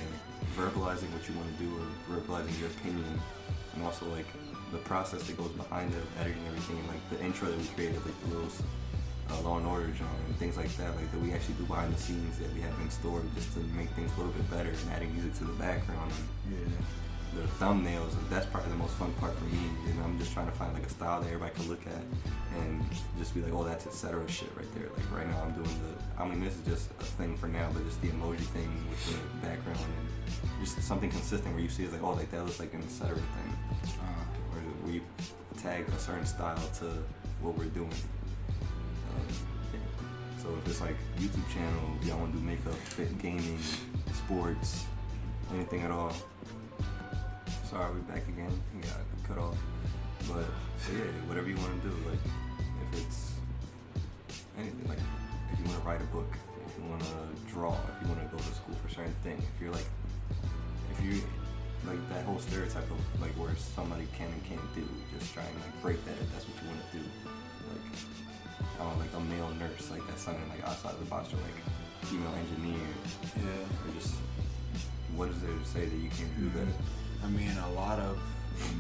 Speaker 3: verbalizing what you want to do or verbalizing your opinion, and also like the process that goes behind the editing everything, and like the intro that we created, like the little Law and Order genre and things like that, like that we actually do behind the scenes that we have in store just to make things a little bit better, and adding music to the background. And the thumbnails, that's probably the most fun part for me. And I'm just trying to find like a style that everybody can look at and just be like, oh, that's etc. shit right there. Like right now I'm doing this is just a thing for now, but just the emoji thing with the background and just something consistent where you see it's like, oh, like that looks like an etc. thing. Or where you tag a certain style to what we're doing. So if it's like YouTube channel, y'all want to do makeup, fit, gaming, sports, anything at all. Sorry, we're back again. We got cut off. But so yeah, whatever you want to do. Like if it's anything, like if you want to write a book, if you want to draw, if you want to go to school for a certain thing, if you like that whole stereotype of like where somebody can and can't do, just try and like break that if that's what you want to do. Like like a male nurse, like that's something like outside of the box, or like female engineer.
Speaker 2: Yeah.
Speaker 3: Or just what is there to say that you can't do that?
Speaker 2: I mean, a lot of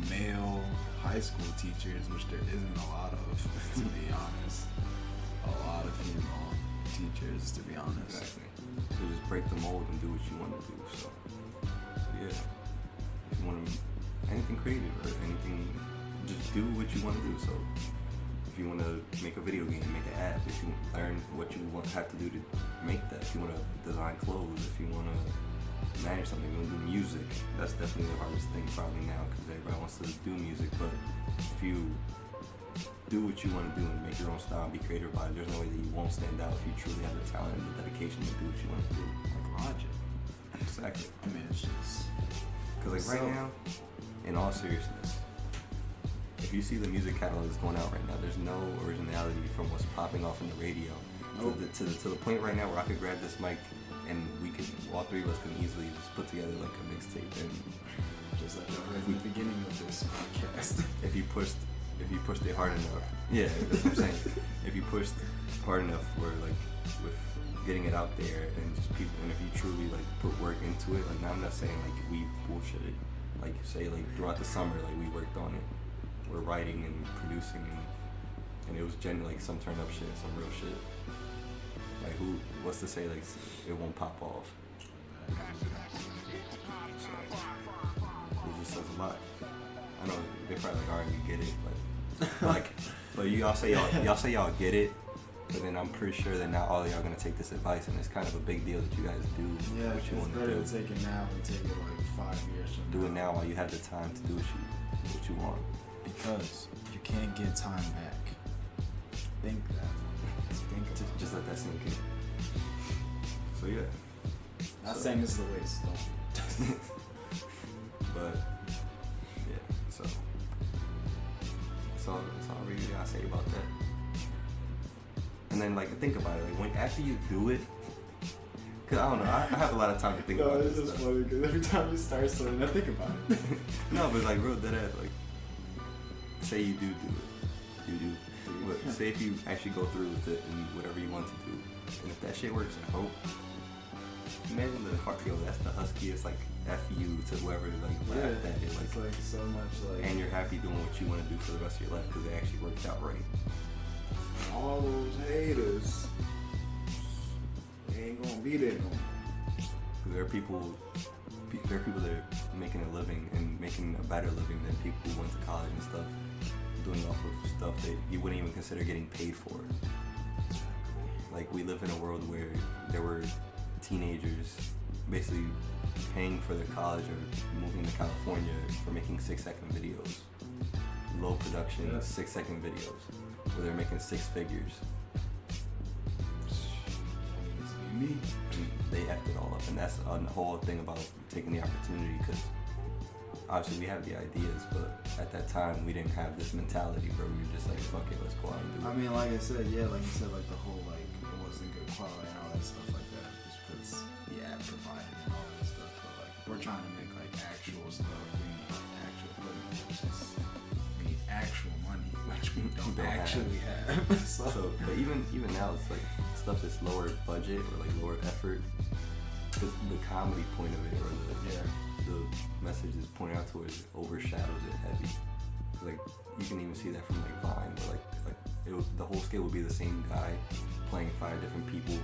Speaker 2: male high school teachers, which there isn't a lot of, to be honest. A lot of female teachers, to be honest.
Speaker 3: Exactly. So just break the mold and do what you want to do. So yeah, if you want to anything creative or anything, just do what you want to do. So if you want to make a video game, make an app. If you learn what you have to do to make that. If you want to design clothes. If you want to manage something, you want to do music. That's definitely the hardest thing probably now because everybody wants to do music. But if you do what you want to do and make your own style and be creative about it, there's no way that you won't stand out if you truly have the talent and the dedication to do what you want to do.
Speaker 2: Like Logic.
Speaker 3: Exactly.
Speaker 2: I mean, it's just...
Speaker 3: Because like right now, in all seriousness, if you see the music catalog that's going out right now, there's no originality from what's popping off in the radio. Nope. To the point right now where I could grab this mic and all three of us can easily just put together like a mixtape, and
Speaker 2: just like in the beginning of this podcast.
Speaker 3: If you pushed it hard enough, yeah, that's what I'm saying. If you pushed hard enough, where like with getting it out there and just people, and if you truly like put work into it, like now I'm not saying like we bullshitted, like say like throughout the summer like we worked on it, we're writing and producing, and it was genuinely like some turn up shit, some real shit. Like what's to say like it won't pop off? So it just says a lot. I know they probably like already get it, but y'all say y'all get it, but then I'm pretty sure that not all of y'all are gonna take this advice, and it's kind of a big deal that you guys do what you want to do.
Speaker 2: It's better to take it now than take it like 5 years from now.
Speaker 3: Do it now while you have the time to do what you want.
Speaker 2: Because you can't get time back. Think that.
Speaker 3: Just let that sink in. So yeah.
Speaker 2: Not saying this is a waste though.
Speaker 3: But yeah, so that's all I really gotta say about that. And then like think about it, like when after you do it, cause I don't know, I have a lot of time to think about this stuff. No, it's just funny
Speaker 2: because every time you start something, I think about it.
Speaker 3: No, but like real dead ass, like say you do it, you do. But say if you actually go through with it and whatever you want to do, and if that shit works, I hope. Imagine the heart, yo, that's the huskiest like F you to whoever like laughed at it. Like,
Speaker 2: it's like so much like.
Speaker 3: And you're happy doing what you want to do for the rest of your life because it actually worked out right.
Speaker 2: All those haters, they ain't gonna be there no more.
Speaker 3: Because there are people that are making a living and making a better living than people who went to college and stuff, doing off of stuff that you wouldn't even consider getting paid for. Like we live in a world where there were teenagers basically paying for their college or moving to California for making 6-second videos, low production 6-second videos where they're making 6 figures.
Speaker 2: Me.
Speaker 3: And they effed it all up, and that's a whole thing about taking the opportunity, because obviously we have the ideas, but at that time we didn't have this mentality where we were just like, fuck it, let's go out and do it.
Speaker 2: I mean, like I said, like you said, like the whole like it wasn't good quality and all that stuff like that, just because the app provided and all that stuff. But like if we're trying to make like actual stuff, we need like actual equipment, we need actual money, which we don't actually have. So,
Speaker 3: but even now it's like stuff that's lower budget or like lower effort. the comedy point of it, or the message is pointed out towards overshadows it heavy. Like you can even see that from like Vine, but the whole skit would be the same guy playing 5 different people,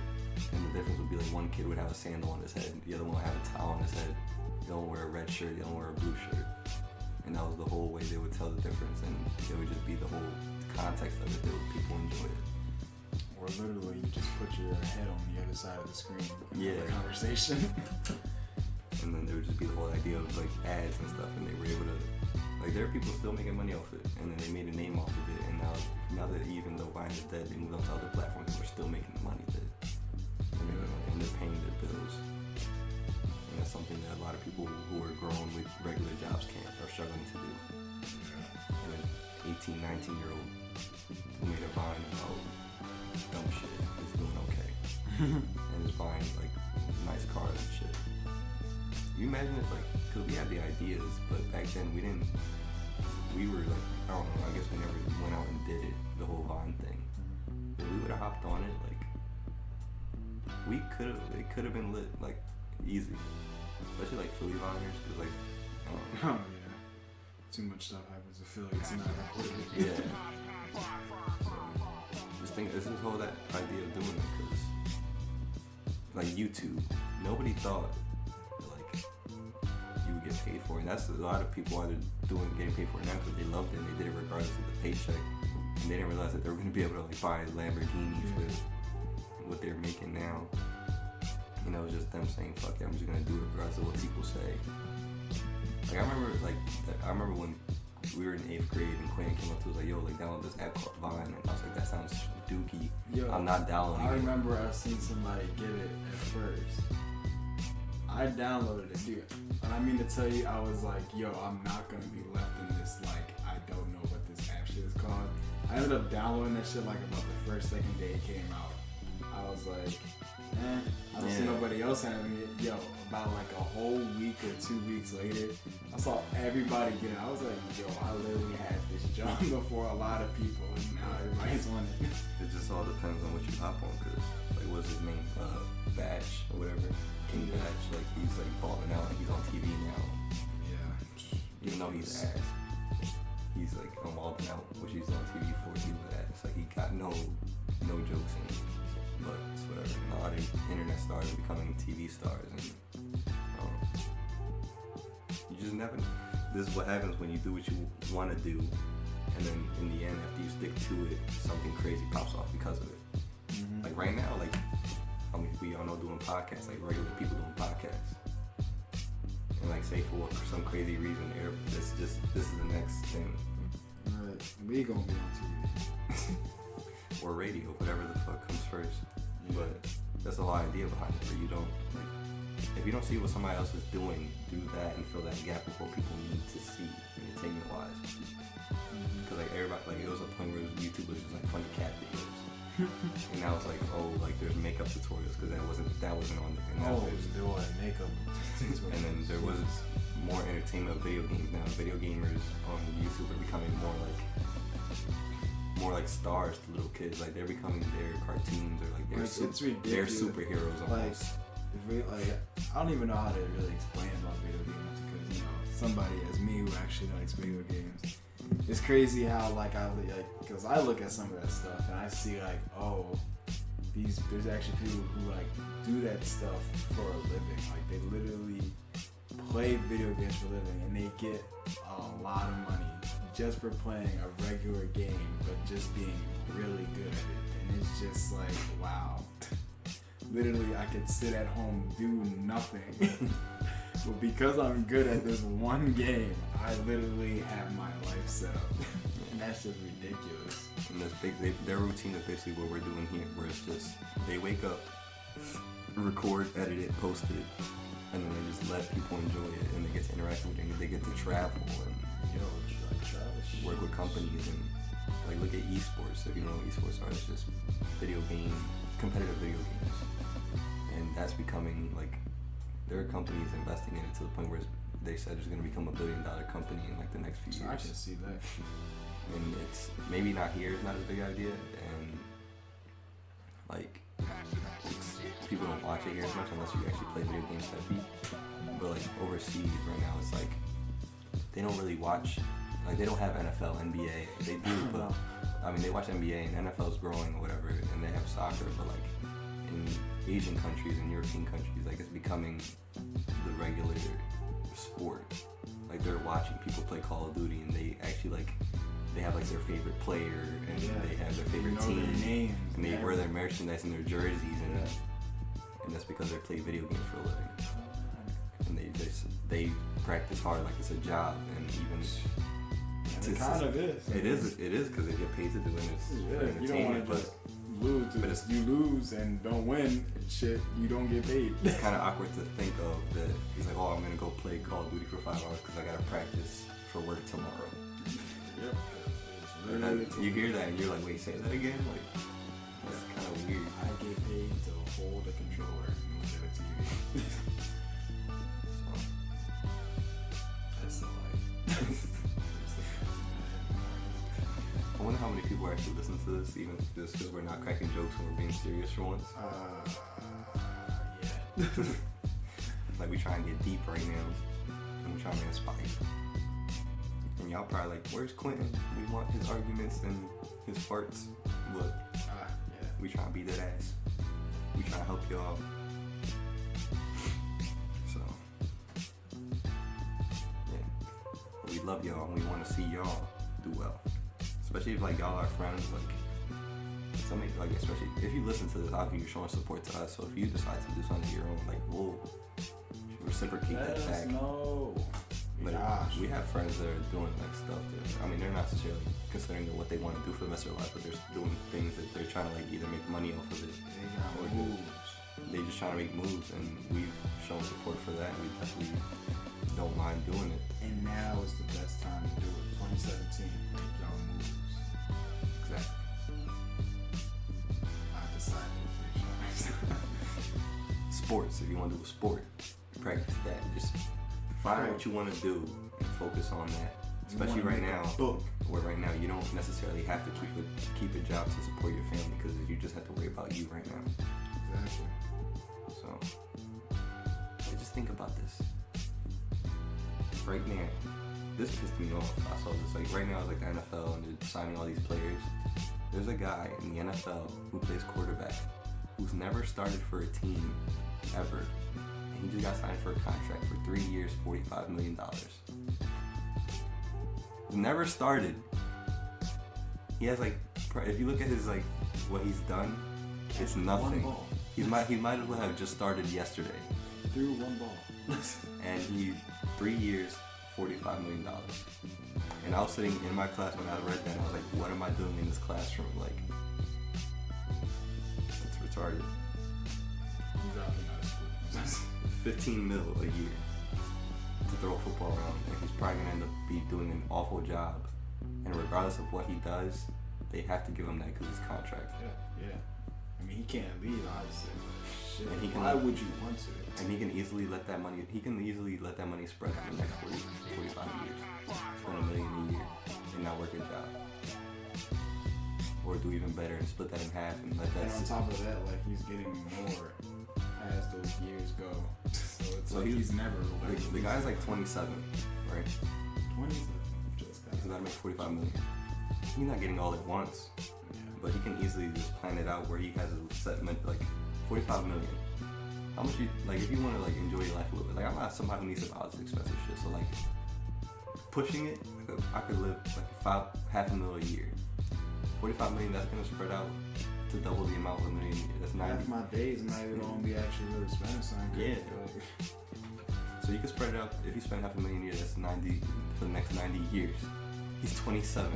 Speaker 3: and the difference would be like one kid would have a sandal on his head, the other one would have a towel on his head, the other one would wear a red shirt, the other one would wear a blue shirt, and that was the whole way they would tell the difference, and it would just be the whole context of it that people enjoy it.
Speaker 2: Or literally, you just put your head on the other side of the screen and have a conversation.
Speaker 3: And then there would just be the whole idea of like ads and stuff, and they were able to, like, there are people still making money off it, and then they made a name off of it, and now that even though Vine is dead, they moved on to other platforms, and we're still making money with it, and they're paying their bills. And that's something that a lot of people who are grown with regular jobs are struggling to do. And an 18, 19-year-old who made a Vine about dumb shit is doing okay, and is buying like nice cars and shit. You imagine if like, cause we had the ideas, but back then we were like, I don't know, I guess we never went out and did it, the whole Vine thing. But we would have hopped on it, like, it could have been lit, like, easy. Especially like Philly Viners, cause like,
Speaker 2: Oh yeah. Too much stuff happens to Philly, it's not recorded.
Speaker 3: Yeah. This is whole that idea of doing it, cause like YouTube, nobody thought like you would get paid for it. And that's a lot of people are getting paid for it now because they loved it and they did it regardless of the paycheck. And they didn't realize that they were gonna be able to like buy Lamborghinis with what they're making now. You know, it was just them saying, "Fuck it, I'm just gonna do it regardless of what people say." Like I remember when we were in 8th grade and Quinn came up to us like, "Yo, like download this app called Vine," and I was like, "That sounds dookie.
Speaker 2: Yo,
Speaker 3: I'm not downloading it."
Speaker 2: I remember I seen somebody get it at first. I downloaded it, dude. And I mean to tell you, I was like, "Yo, I'm not gonna be left in this like I don't know what this app shit is called." I ended up downloading that shit like about the second day it came out. I was like, I don't see nobody else having it. Yo, about like a whole week or 2 weeks later, I saw everybody get it. I was like, yo, I literally had this job before a lot of people, and now everybody's on it.
Speaker 3: It just all depends on what you hop on, cause like what's his name, Batch or whatever, King Batch. Like he's like balling out, like he's on TV now.
Speaker 2: Yeah.
Speaker 3: Even though he's ass, he's like balling out, which he's on TV for. He was ass. Like he got no jokes in it. But it's whatever. And a lot of internet stars are becoming TV stars, and you just never. This is what happens when you do what you want to do, and then in the end, after you stick to it, something crazy pops off because of it. Mm-hmm. Like right now, like we all know doing podcasts, like regular people doing podcasts, and like say for some crazy reason, this is the next thing.
Speaker 2: We gonna be on TV.
Speaker 3: Or radio, whatever the fuck comes first. But that's the whole idea behind it, where you don't, like, if you don't see what somebody else is doing, do that and fill that gap with what people need to see, entertainment-wise. Because like everybody, like it was a point where YouTube was just like funny cat videos, and now it's like, oh, like there's makeup tutorials because that wasn't on there. And
Speaker 2: they were makeup.
Speaker 3: And then there was more entertainment of video games now. Video gamers on YouTube are becoming more like stars to little kids. Like they're becoming their cartoons or like
Speaker 2: it's ridiculous.
Speaker 3: They're superheroes almost.
Speaker 2: Like I don't even know how to really explain about video games because somebody as me who actually likes video games. It's crazy how because I look at some of that stuff and I see like, oh, there's actually people who like do that stuff for a living. Like they literally play video games for a living and they get a lot of money just for playing a regular game, but just being really good at it. And it's just like, wow. Literally, I could sit at home, do nothing. But because I'm good at this one game, I literally have my life set up. And that's just ridiculous.
Speaker 3: And their routine is basically what we're doing here, where it's just, they wake up, record, edit it, post it, and then they just let people enjoy it, and they get to interact with it, and they get to travel, and work with companies, and like look at esports. If you know what esports are, it's just competitive video games, and that's becoming like there are companies investing in it to the point where they said it's going to become $1 billion company in like the next few years.
Speaker 2: I can see that.
Speaker 3: And it's maybe not here, it's not a big idea, and like people don't watch it here as much unless you actually play video games heavy. But like overseas right now, it's like they don't really watch. Like they don't have NFL, NBA. They do, but I mean they watch NBA and NFL's growing or whatever, and they have soccer. But like in Asian countries and European countries, like it's becoming the regular sport. Like they're watching people play Call of Duty, and they actually like they have like their favorite player, and they have their favorite team,
Speaker 2: their names,
Speaker 3: and they wear their merchandise and their jerseys, and that's because they play video games for a living. And they practice hard like it's a job, and even
Speaker 2: it kind of is.
Speaker 3: It is because they get paid to do it. It's
Speaker 2: you don't want to just lose. But you lose and don't win, shit, you don't get paid.
Speaker 3: It's kind of awkward to think of that. He's like, oh, I'm gonna go play Call of Duty for 5 hours because I gotta practice for work tomorrow.
Speaker 2: Yep.
Speaker 3: You hear that and you're like, wait, say that again? Like, that's kind of weird.
Speaker 2: I get paid to hold a controller and look at a TV.
Speaker 3: So,
Speaker 2: that's the life.
Speaker 3: I wonder how many people actually listen to this, even just because we're not cracking jokes and we're being serious for once.
Speaker 2: Yeah.
Speaker 3: Like, we try and get deep right now, and we try to inspire. And y'all probably like, where's Quentin? We want his arguments and his farts, but we try to be that ass. We try to help y'all. So, yeah. But we love y'all, and we want to see y'all do well. Especially if like y'all are friends, like somebody, like especially if you listen to this, obviously you're showing support to us. So if you decide to do something of your own, like we'll reciprocate that back.
Speaker 2: No.
Speaker 3: But we have friends that are doing like stuff that, I mean, they're not necessarily considering what they want to do for the rest of their life, but they're doing things that they're trying to like either make money off of it or they just trying to make moves, and we've shown support for that. We definitely don't mind doing it.
Speaker 2: And now is the best time to do it. 2017, make y'all moves.
Speaker 3: Exactly.
Speaker 2: I decided.
Speaker 3: Sports, if you want to do a sport, practice that. Just find what you want to do and focus on that. Especially right now, where right now you don't necessarily have to keep a job to support your family, because you just have to worry about you right now.
Speaker 2: Exactly.
Speaker 3: So, just think about this. Right now, this pissed me off. I saw this, like, right now it's like the NFL and they're signing all these players. There's a guy in the NFL who plays quarterback who's never started for a team ever. And he just got signed for a contract for 3 years, $45 million. Never started. He has like, if you look at his like what he's done, it's nothing. He might as well have just started yesterday.
Speaker 2: Threw one ball.
Speaker 3: And he 3 years, $45 million. And I was sitting in my class when I read that, and I was like, what am I doing in this classroom? Like, it's retarded.
Speaker 2: I'm dropping out of school.
Speaker 3: 15 mil a year to throw a football around, and he's probably gonna end up doing an awful job. And regardless of what he does, they have to give him that because it's contract.
Speaker 2: Yeah. I mean, he can't leave, obviously. Shit.
Speaker 3: And
Speaker 2: Why would you want to?
Speaker 3: And he can easily let that money. Spread for the next 45 years. Spend $1 million a year and not work a job, or do even better and split that in half and let that.
Speaker 2: And on top of that, like, he's getting more as those years go. So it's like he's never.
Speaker 3: The guy's like 27, right?
Speaker 2: 27. Just got.
Speaker 3: He's about to make $45 million. He's not getting all at once, but he can easily just plan it out where he has a set like $45 million. How much you like if you want to like enjoy your life a little bit? Like, I'm not somebody who needs to buy all this expensive shit, so like pushing it, I could live like $500,000 a year. $45 million, that's gonna spread out to double the amount of $1 million a year. That's 90.
Speaker 2: Half my days might even gonna be actually really spending something.
Speaker 3: Yeah. So you can spread it out. If you spend $500,000 a year, that's 90 for the next 90 years. He's 27.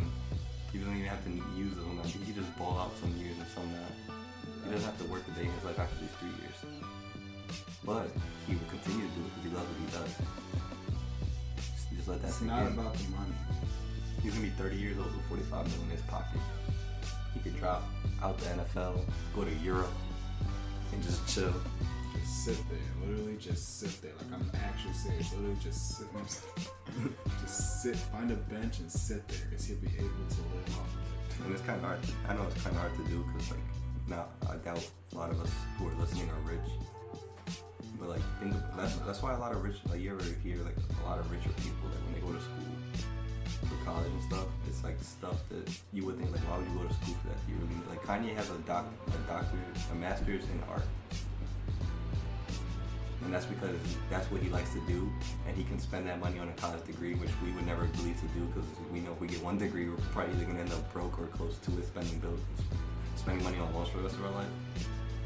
Speaker 3: He doesn't even have to use those 90. He can just ball out some years and some not. He doesn't have to work a day in his life after these 3 years. But he will continue to do it because he loves what he does. Just let that
Speaker 2: It's
Speaker 3: sink
Speaker 2: not
Speaker 3: in.
Speaker 2: about the money.
Speaker 3: He's gonna be 30 years old with $45 million in his pocket. He could drop out the NFL, go to Europe, and just chill.
Speaker 2: Just sit there, literally just sit there. Like, I'm actually serious. Literally just sit there. Just sit, find a bench and sit there, because he'll be able to live off of it.
Speaker 3: And it's kind of hard. I know it's kind of hard to do because like Now, I doubt a lot of us who are listening are rich. But like, that's why a lot of rich, like you ever hear like a lot of richer people, like when they go to school for college and stuff, it's like stuff that you would think like, why would you go to school for that? You really like Kanye has a master's in art, and that's because that's what he likes to do, and he can spend that money on a college degree, which we would never believe to do because we know if we get one degree, we're probably either gonna end up broke or close to it, spending money on loans for the rest of our life.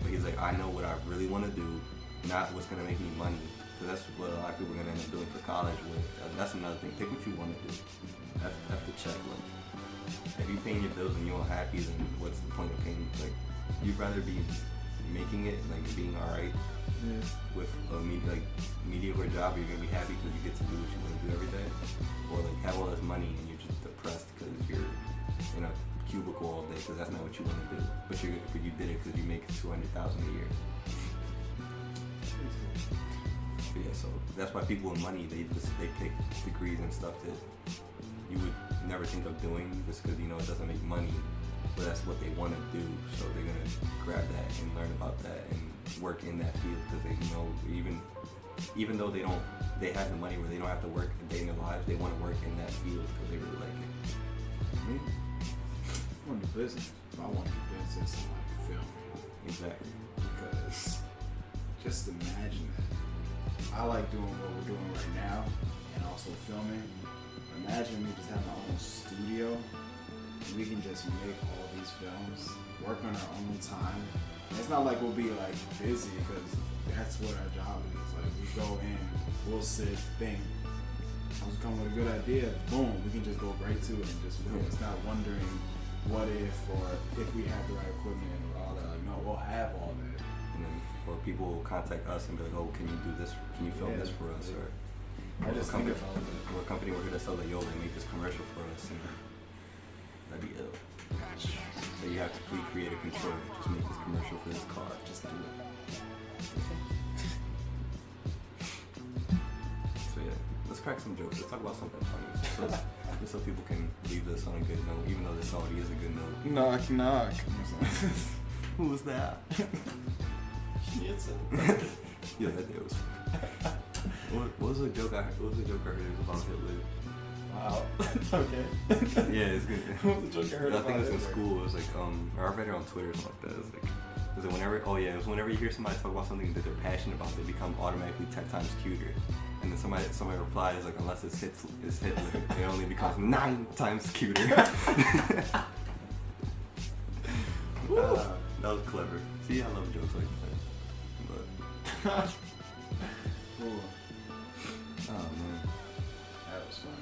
Speaker 3: But he's like, I know what I really want to do, not what's gonna make me money. So that's what a lot of people are gonna end up doing for college. That's another thing. Pick what you want to do. That's the check. Like, if you're paying your bills and you're unhappy, then what's the point of paying? Like, you'd rather be making it, like being alright with a mediocre job. You're gonna be happy because you get to do what you want to do every day, or like have all this money and you're just depressed because you're in a cubicle all day because that's not what you want to do. But you did it because you make $200,000 a year. But yeah, so that's why people with money they pick degrees and stuff that you would never think of doing just because it doesn't make money, but that's what they want to do. So they're gonna grab that and learn about that and work in that field because they know even though they have the money where they don't have to work a day in their lives, they want to work in that field because they really like it.
Speaker 2: Me? I want to do business. I want to do business and like filming.
Speaker 3: Exactly.
Speaker 2: Because just imagine that. I like doing what we're doing right now and also filming. Imagine me just having my own studio. We can just make all these films, work on our own time. And it's not like we'll be like busy because that's what our job is. Like we go in, we'll sit, think. I was coming with a good idea, boom, we can just go right to it and just film. It's not wondering what if or if we have the right equipment or all that. Like no, we'll have all that.
Speaker 3: And then, or people will contact us and be like, oh, can you do this? Can you film this for us? Or
Speaker 2: I just think about it.
Speaker 3: Or a company will hit us up like, yo, they make this commercial for us. And that'd be ill. So you have to create a control. Just make this commercial for this car. Just do it. So yeah, let's crack some jokes. Let's talk about something funny. Just so people can leave this on a good note, even though this already is a good note.
Speaker 2: Knock, knock.
Speaker 3: Who was that? Yeah, that day was funny. What was the joke I heard? What was the joke I heard about Hitler?
Speaker 2: Wow. Okay.
Speaker 3: Yeah, it's good.
Speaker 2: What was the joke I heard
Speaker 3: I
Speaker 2: about
Speaker 3: think it was in
Speaker 2: Hitler?
Speaker 3: school. It was like, or I read it on Twitter or something like that. It was whenever you hear somebody talk about something that they're passionate about, they become automatically 10 times cuter. And then somebody replies like, unless it's Hitler, it only becomes 9 times cuter. That was clever. See, I love jokes like that. But
Speaker 2: Cool.
Speaker 3: oh man,
Speaker 2: That was fun.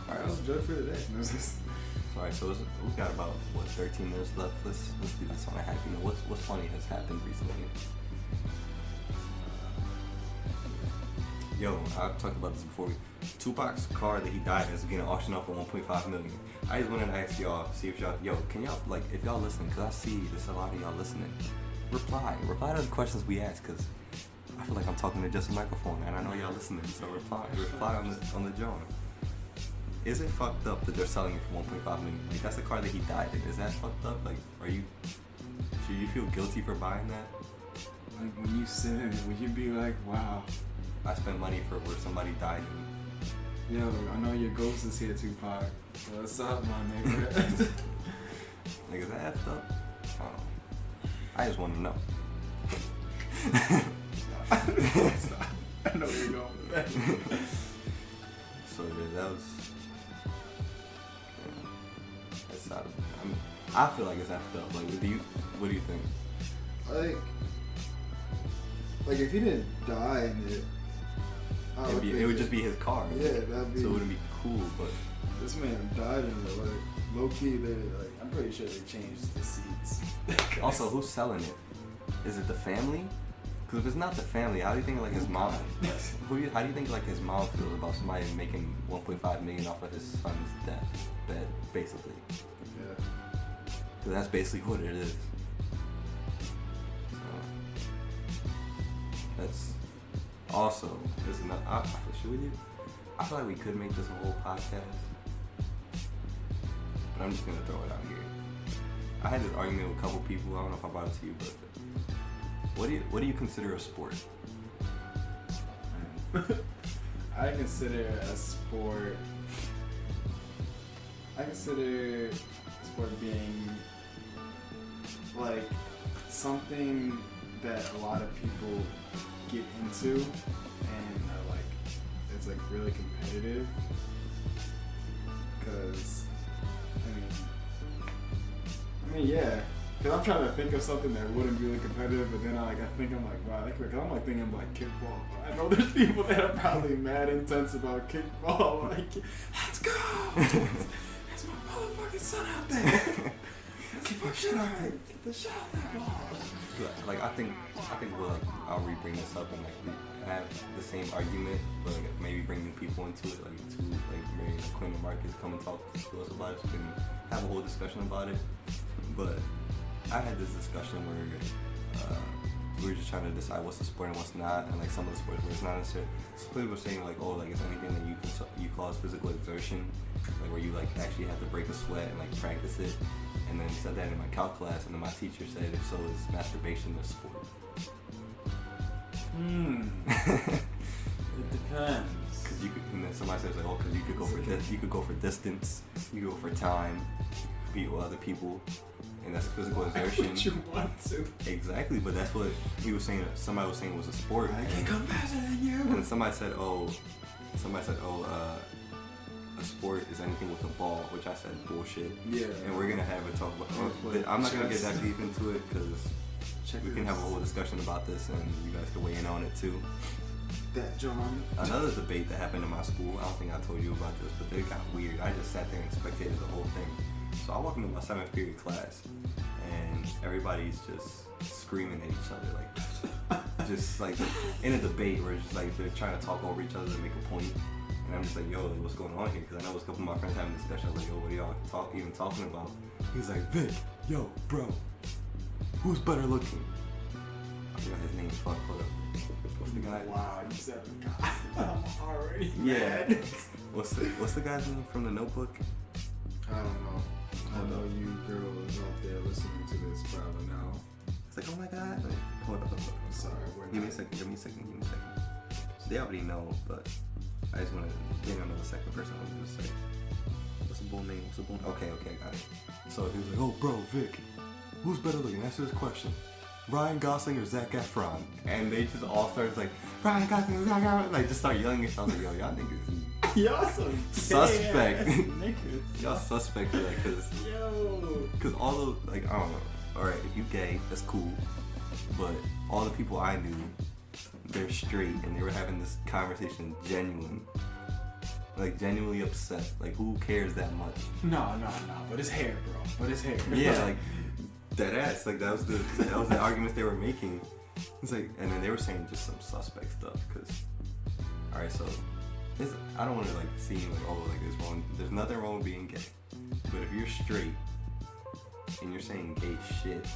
Speaker 3: all
Speaker 2: That was a
Speaker 3: right.
Speaker 2: joke for the day.
Speaker 3: Alright, so we got about 13 minutes left. Let's do this on a happy note. What's funny has happened recently? Yo, I've talked about this before. Tupac's car that he died in is getting auctioned off for $1.5 million. I just wanted to ask y'all, see if y'all, can y'all, like, if y'all listening, because I see there's a lot of y'all listening, reply to the questions we ask, because I feel like I'm talking to just a microphone, and I know y'all listening, so reply on the joint. Is it fucked up that they're selling it for $1.5 million? Like, that's the car that he died in. Is that fucked up? Like, should you feel guilty for buying that?
Speaker 2: Like when you sit in it, would you be like, wow,
Speaker 3: I spent money for where somebody died in.
Speaker 2: yo, I know your ghost is here, Tupac. What's up, my nigga?
Speaker 3: Like, is that effed up? I don't know. I just want to know.
Speaker 2: Stop. I know where you're going with that.
Speaker 3: So yeah, that was. Yeah, that's not. I feel like it's effed up. Like, what do you think?
Speaker 2: Like if he didn't die in it,
Speaker 3: It would just be his car.
Speaker 2: Yeah, that'd be.
Speaker 3: So it wouldn't be cool, but
Speaker 2: This man died in it. Like low key, I'm pretty sure they changed the seats.
Speaker 3: also, who's selling it? Is it the family? Because if it's not the family, how do you think like his mom? How do you think like his mom feels about somebody making $1.5 million off of his son's bed, basically?
Speaker 2: Yeah.
Speaker 3: Because that's basically what it is. So, that's also. There's another. Should we do? I feel like we could make this a whole podcast, but and I'm just gonna throw it out here. I had this argument with a couple people. I don't know if I brought it to you, but what do you consider a sport?
Speaker 2: I consider a sport. I consider sport being like something that a lot of people get into and are like, it's like really competitive. Cause I mean, yeah. Cause I'm trying to think of something that wouldn't be really competitive, but then I'm like wow, cause I'm like thinking of like kickball. But I know there's people that are probably mad intense about kickball. Like, let's go! There's my motherfucking son out there. Get the shot out that ball.
Speaker 3: Like I think I'll re-bring this up and like we have the same argument, but like maybe bring new people into it, like maybe Quinn and Marcus come and talk to us about it, so we can have a whole discussion about it. But I had this discussion where we were just trying to decide what's a sport and what's not, and like some of the sports where it's not necessarily. Some people were saying like, oh, like it's anything that you cause physical exertion, like where you like actually have to break a sweat and like practice it. And then he said that in my calc class, and then my teacher said, if so, is masturbation a sport?
Speaker 2: It depends.
Speaker 3: Cause you could, and then somebody says like, oh, cause you could go for you could go for distance, you could go for time, compete with other people, and that's physical exertion.
Speaker 2: What you want to?
Speaker 3: Exactly, but that's what he was saying. Somebody was saying was a sport.
Speaker 2: I can come faster than you.
Speaker 3: And somebody said, a sport is anything with a ball, which I said bullshit.
Speaker 2: Yeah.
Speaker 3: And we're gonna have a talk about. I'm not gonna get that deep into it because we can have a whole discussion about this, and you guys can weigh in on it too.
Speaker 2: That John.
Speaker 3: Another debate that happened in my school. I don't think I told you about this, but they got weird. I just sat there and spectated the whole thing. So I walk into my 7th period class, and everybody's just screaming at each other, like just like in a debate where it's just like they're trying to talk over each other to make a point. And I'm just like, yo, like, what's going on here? Because I know a couple of my friends having a discussion. I was like, yo, what are y'all even talking about? He's like, Vic, yo, bro, who's better looking? I forgot his name. Fuck, hold up. What's the guy?
Speaker 2: Wow, you said the guy. I'm already
Speaker 3: Yeah.
Speaker 2: mad.
Speaker 3: What's the guy's name from The Notebook?
Speaker 2: I don't know. I know you girls out there listening to this probably know.
Speaker 3: It's like, oh my god. Like, hold up.
Speaker 2: I'm sorry,
Speaker 3: Give me a second. They already know, but I just want to get another second person. I was just say, what's the bull name? Okay, I got it. So he was like, oh, bro, Vic, who's better looking? Answer this question. Ryan Gosling or Zac Efron? And they just all started like, Ryan Gosling or Zac Efron? Like, just start yelling at each other. Like, yo, y'all niggas.
Speaker 2: Y'all some
Speaker 3: Suspect.
Speaker 2: niggas.
Speaker 3: Y'all suspect for that, cause all those, like, I don't know. All right, if you gay, that's cool. But all the people I knew, they're straight, and they were having this conversation genuinely upset. Like, who cares that much?
Speaker 2: No. But his hair, bro. But his hair.
Speaker 3: Yeah, like that ass. Like that was the arguments they were making. It's like, and then they were saying just some suspect stuff. Cause, all right, so I don't want to like seem like, oh, like it's wrong. There's nothing wrong with being gay. But if you're straight and you're saying gay shit,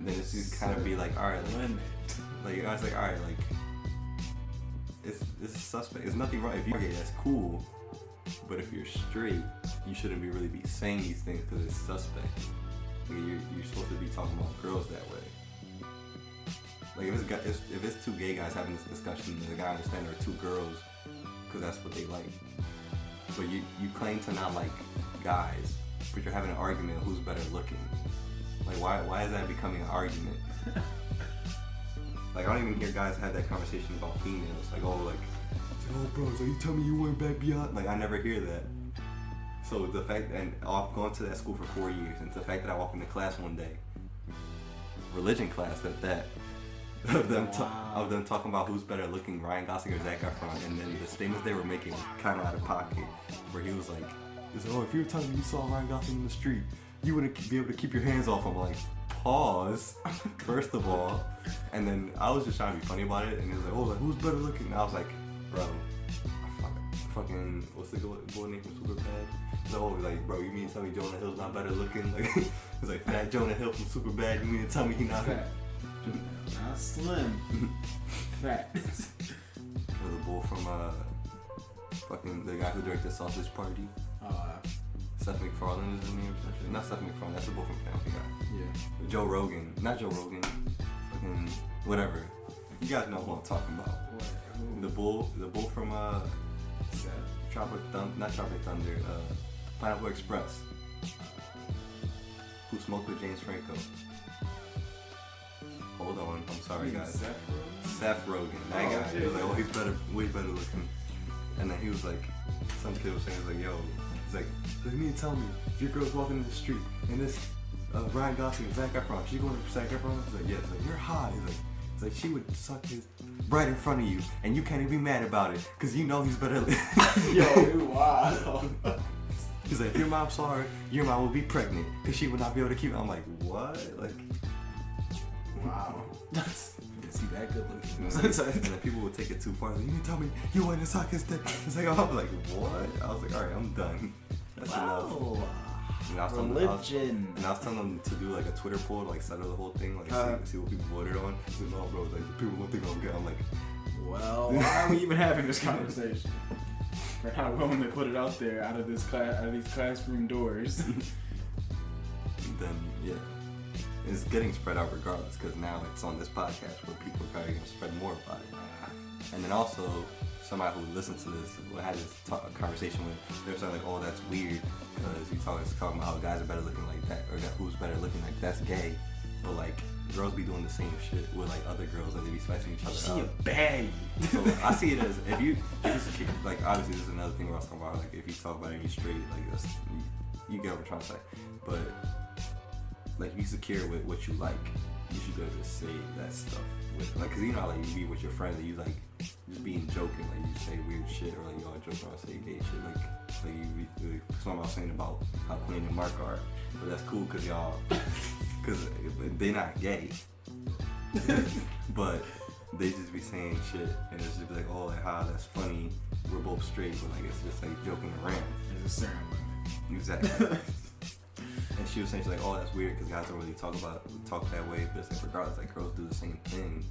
Speaker 3: then it's just kind of be like, all right, like I was like, all right, like it's suspect. There's nothing wrong. If you're gay, that's cool. But if you're straight, you shouldn't really be saying these things because it's suspect. Like you're supposed to be talking about girls that way. Like if it's two gay guys having this discussion, the guy understands there are two girls because that's what they like. But you claim to not like guys, but you're having an argument of who's better looking. Like why is that becoming an argument? Like I don't even hear guys have that conversation about females. Like oh bro, so you tell me you went back beyond. Like I never hear that. So the fact, and I've gone to that school for 4 years, and the fact that I walk into class one day, religion class at that, of them talking about who's better looking, Ryan Gosling or Zac Efron, and then the statements they were making were kind of out of pocket, where he was like, oh, if you were telling me you saw Ryan Gosling in the street, you wouldn't be able to keep your hands off him. Like, pause, first of all. And then I was just trying to be funny about it, and he was like, oh, like, who's better looking? And I was like, bro, fucking, what's the boy name from Superbad? No, like, bro, you mean to tell me Jonah Hill's not better looking? Like, it's like fat Jonah Hill from Superbad. You mean to tell me he's not
Speaker 2: fat? Not slim. Fat. Or
Speaker 3: the bull from fucking the guy who directed Sausage Party.
Speaker 2: Oh.
Speaker 3: Seth MacFarlane is his name. Not Seth MacFarlane. That's the bull from Family Guy.
Speaker 2: Yeah.
Speaker 3: Joe Rogan. Not Joe Rogan. Fucking whatever. You guys know who I'm talking about.
Speaker 2: What?
Speaker 3: The bull from
Speaker 2: Seth?
Speaker 3: not Tropic Thunder. Pineapple Express. Who smoked with James Franco? Hold on, I'm sorry guys. Seth Rogen. That guy. He was like, oh, he's way better looking. And then he was like, some kid was saying, he was like, yo, he's like, look at me and tell me, if your girl's walking in the street and this Ryan Gosling and Zac Efron, she's going to Zac Efron? He's like, yeah. He's like, you're hot. He's like, she would suck his right in front of you, and you can't even be mad about it, because you know he's better.
Speaker 2: Yo, wow.
Speaker 3: He's like, if your mom saw her, your mom would be pregnant, because she would not be able to keep it. I'm like, what? Like,
Speaker 2: wow. Is he that good looking?
Speaker 3: and then people would take it too far. Like, you didn't tell me you wanted to suck his dick. It's like, I was like, what? I was like, all right, I'm done. That's enough. And I was telling them to do like a Twitter poll, like settle the whole thing, like see what people voted on. So no, bro, like people don't think I'm good. I'm like,
Speaker 2: well, why are we even having this conversation? We're not willing to put it out there out of these classroom doors.
Speaker 3: Then yeah, it's getting spread out regardless, because now it's on this podcast where people are probably gonna spread more about it. And then also, somebody who listens to this, who had this conversation with, they're saying like, oh, that's weird, because you talking about how guys are better looking like that, or that who's better looking like that's gay. But like, girls be doing the same shit with like other girls, like they be spicing each other
Speaker 2: She
Speaker 3: up.
Speaker 2: a baddie.
Speaker 3: So I see it as, if you like, obviously this is another thing we're talking about, like if you talk about any straight, like that's, you get what I'm trying to say. But like, if you're secure with what you like, you should be able to say that stuff with, like, cause you know how like you be with your friends and you like just being joking, like you say weird shit, or like y'all joking around, say gay shit, like you be like, something I was saying about how Queen and Mark are, but that's cool cause y'all, cause they not gay, but they just be saying shit and it's just be like, oh, like, how that's funny, we're both straight, but like it's just like joking around.
Speaker 2: There's a certain limit.
Speaker 3: Exactly. And she was saying, she's like, oh, that's weird because guys don't really talk that way, but it's like, regardless, like girls do the same thing.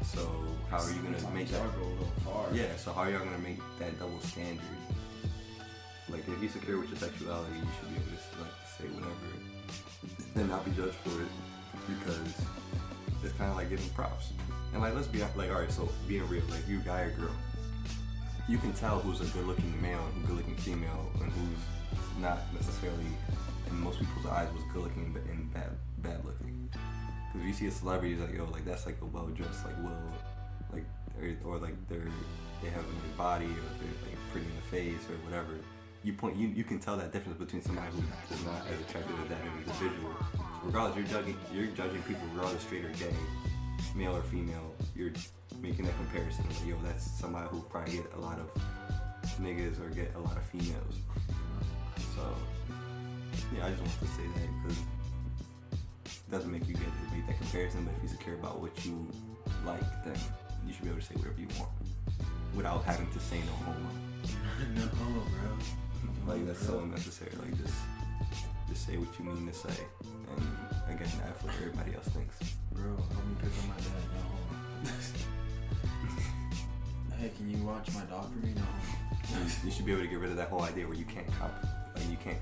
Speaker 3: So how are you gonna make that?
Speaker 2: Go a little far.
Speaker 3: Yeah. So how are y'all gonna make that double standard? Like, if you're secure with your sexuality, you should be able to like say whatever and not be judged for it, because it's kind of like giving props. And like, let's be like, all right, so being real, like, you a guy or girl, you can tell who's a good-looking male and good-looking female, and who's not necessarily, in most people's eyes, was good-looking but in bad looking. Because if you see a celebrity, it's like, yo, like that's like a well-dressed, like like, or like they have a nice body, or they're like pretty in the face or whatever. You can tell that difference between somebody who is not as attractive as that individual. Regardless, you're judging people regardless, straight or gay, male or female. You're making that comparison of like, yo, that's somebody who probably get a lot of niggas or get a lot of females. So yeah, I just wanted to say that because it doesn't make you get to make that comparison, but if you're secure about what you like, then you should be able to say whatever you want without having to say no homo.
Speaker 2: No homo, bro.
Speaker 3: Like, that's so unnecessary. Like, just say what you mean to say, and again, that's what everybody else thinks.
Speaker 2: Bro, help me pick up my dad. No homo. Hey, can you watch my dog for me? No homo.
Speaker 3: You should be able to get rid of that whole idea where you can't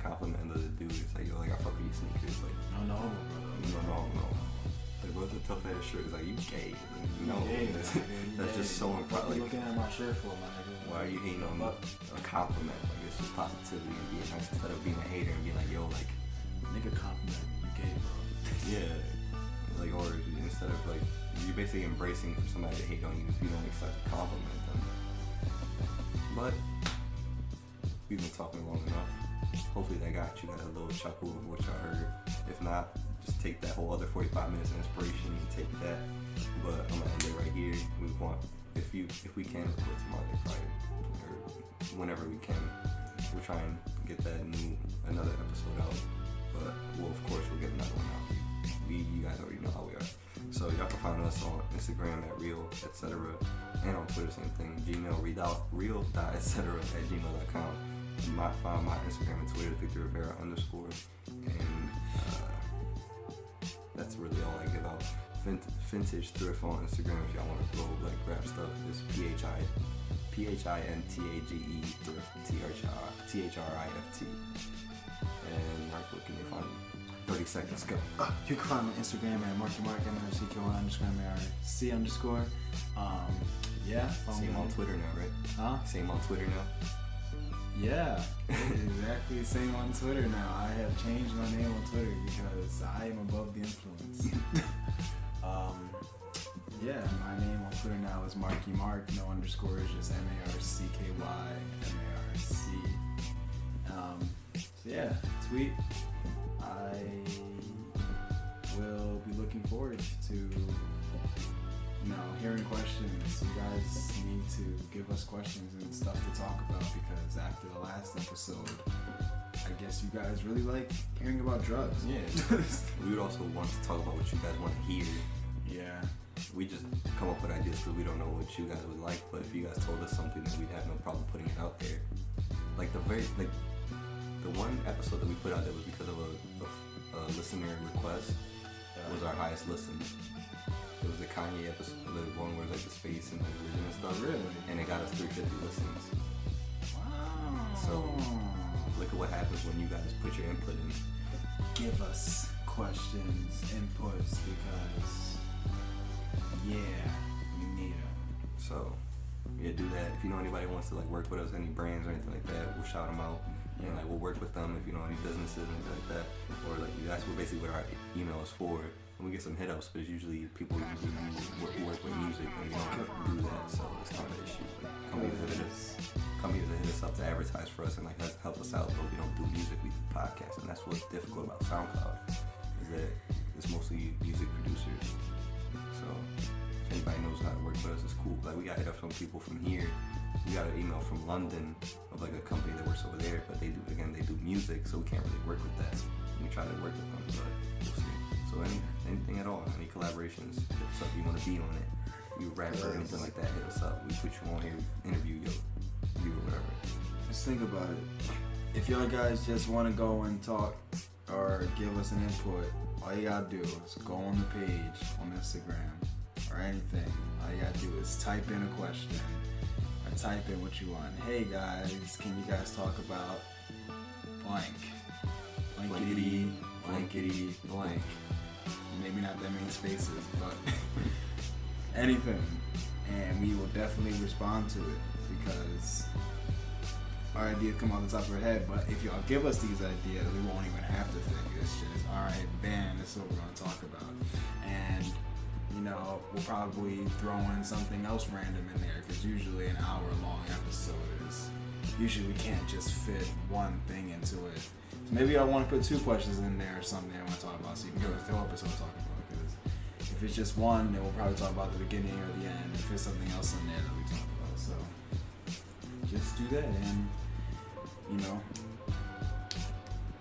Speaker 3: compliment another dude. It's like, yo, like, I fuck with your sneakers. Like,
Speaker 2: no homo, bro.
Speaker 3: No. Like, what's a tough ass shirt? It's like, you gay. Like, no,
Speaker 2: gay,
Speaker 3: that's just so impressive.
Speaker 2: Like, looking at my shirt for my nigga.
Speaker 3: Why are you hating on a compliment? Like, it's just positivity and being nice instead of being a hater and being like, yo, like,
Speaker 2: nigga compliment me, you gay, bro.
Speaker 3: Yeah. Like, or instead of like, you're basically embracing for somebody to hate on you if you don't accept a compliment them. But we've been talking long enough. Hopefully that got you a little chuckle of what y'all heard. If not, just take that whole other 45 minutes of inspiration and take that. But I'm gonna end it right here. We want, if we can, record tomorrow night, Friday, or whenever we can. We'll try and get another episode out. But of course we'll get another one out. You guys already know how we are. So y'all can find us on Instagram at real, etc. And on Twitter, same thing. Gmail, real.etc@gmail.com. You might find my Instagram and Twitter, Victor Rivera _. And that's really all I give out. Vintage Thrift on Instagram if y'all want to go like grab stuff. It's PHINTAGE thrift THRIFT. And Mark, what can you find? 30 seconds, go.
Speaker 2: You can find me on Instagram at MarkyMark, MRCKY_MRC_. Yeah.
Speaker 3: Same on Twitter now, right?
Speaker 2: Huh?
Speaker 3: Same on Twitter now.
Speaker 2: Yeah, exactly. Same on Twitter now. I have changed my name on Twitter because I am above the influence. Yeah, my name on Twitter now is Marky Mark. No underscores, just MARCKY, MARC. So yeah, tweet. I will be looking forward to hearing questions. You guys need to give us questions and stuff to talk about because after the last episode, I guess you guys really like hearing about drugs.
Speaker 3: Yeah. We would also want to talk about what you guys want to hear.
Speaker 2: Yeah.
Speaker 3: We just come up with ideas because we don't know what you guys would like, but if you guys told us something, then we'd have no problem putting it out there. Like the one episode that we put out there was because of a listener request. Was our highest listen. It was the Kanye episode, the one where like the space and the religion and stuff.
Speaker 2: Really?
Speaker 3: And it got us 350 listens.
Speaker 2: Wow.
Speaker 3: So look at what happens when you guys put your input in.
Speaker 2: Give us questions, inputs, because we need them.
Speaker 3: So yeah, do that. If you know anybody who wants to like work with us, any brands or anything like that, we'll shout them out. And like we'll work with them if you know any businesses and anything like that. Or like that's what basically what our email is for. And we get some hit ups, but it's usually people who work with music and we don't do that, so it's not an issue. Come here to hit us up to advertise for us and like help us out, but we don't do music, we do podcasts, and that's what's difficult about SoundCloud is that it's mostly music producers. So if anybody knows how to work with us, it's cool. Like we got hit up from people from here. We got an email from London of like a company that works over there, but they do music, so we can't really work with that. And we try to work with them, but we'll see. So anything at all, any collaborations, if something you want to be on it, you rap or anything like that, hit us up. We put you on here, interview you or whatever.
Speaker 2: Just think about it. If y'all guys just want to go and talk or give us an input, all you gotta do is go on the page on Instagram or anything. All you gotta do is type in a question or type in what you want. Hey guys, can you guys talk about blank? Blankety blank. Maybe not that many spaces, but anything. And we will definitely respond to it because our ideas come off the top of our head. But if y'all give us these ideas, we won't even have to think. It's just, alright, bam, this is what we're going to talk about. And, we'll probably throw in something else random in there because usually an hour-long episode is, usually we can't just fit one thing into it. So maybe I want to put 2 questions in there or something I want to talk about so you can give us the whole episode talking about. Because if it's just one, then we'll probably talk about the beginning or the end. If there's something else in there that we talk about. So just do that and,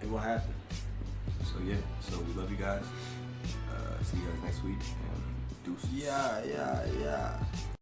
Speaker 2: it will happen.
Speaker 3: So yeah, so we love you guys. See you guys next week and deuces.
Speaker 2: Yeah.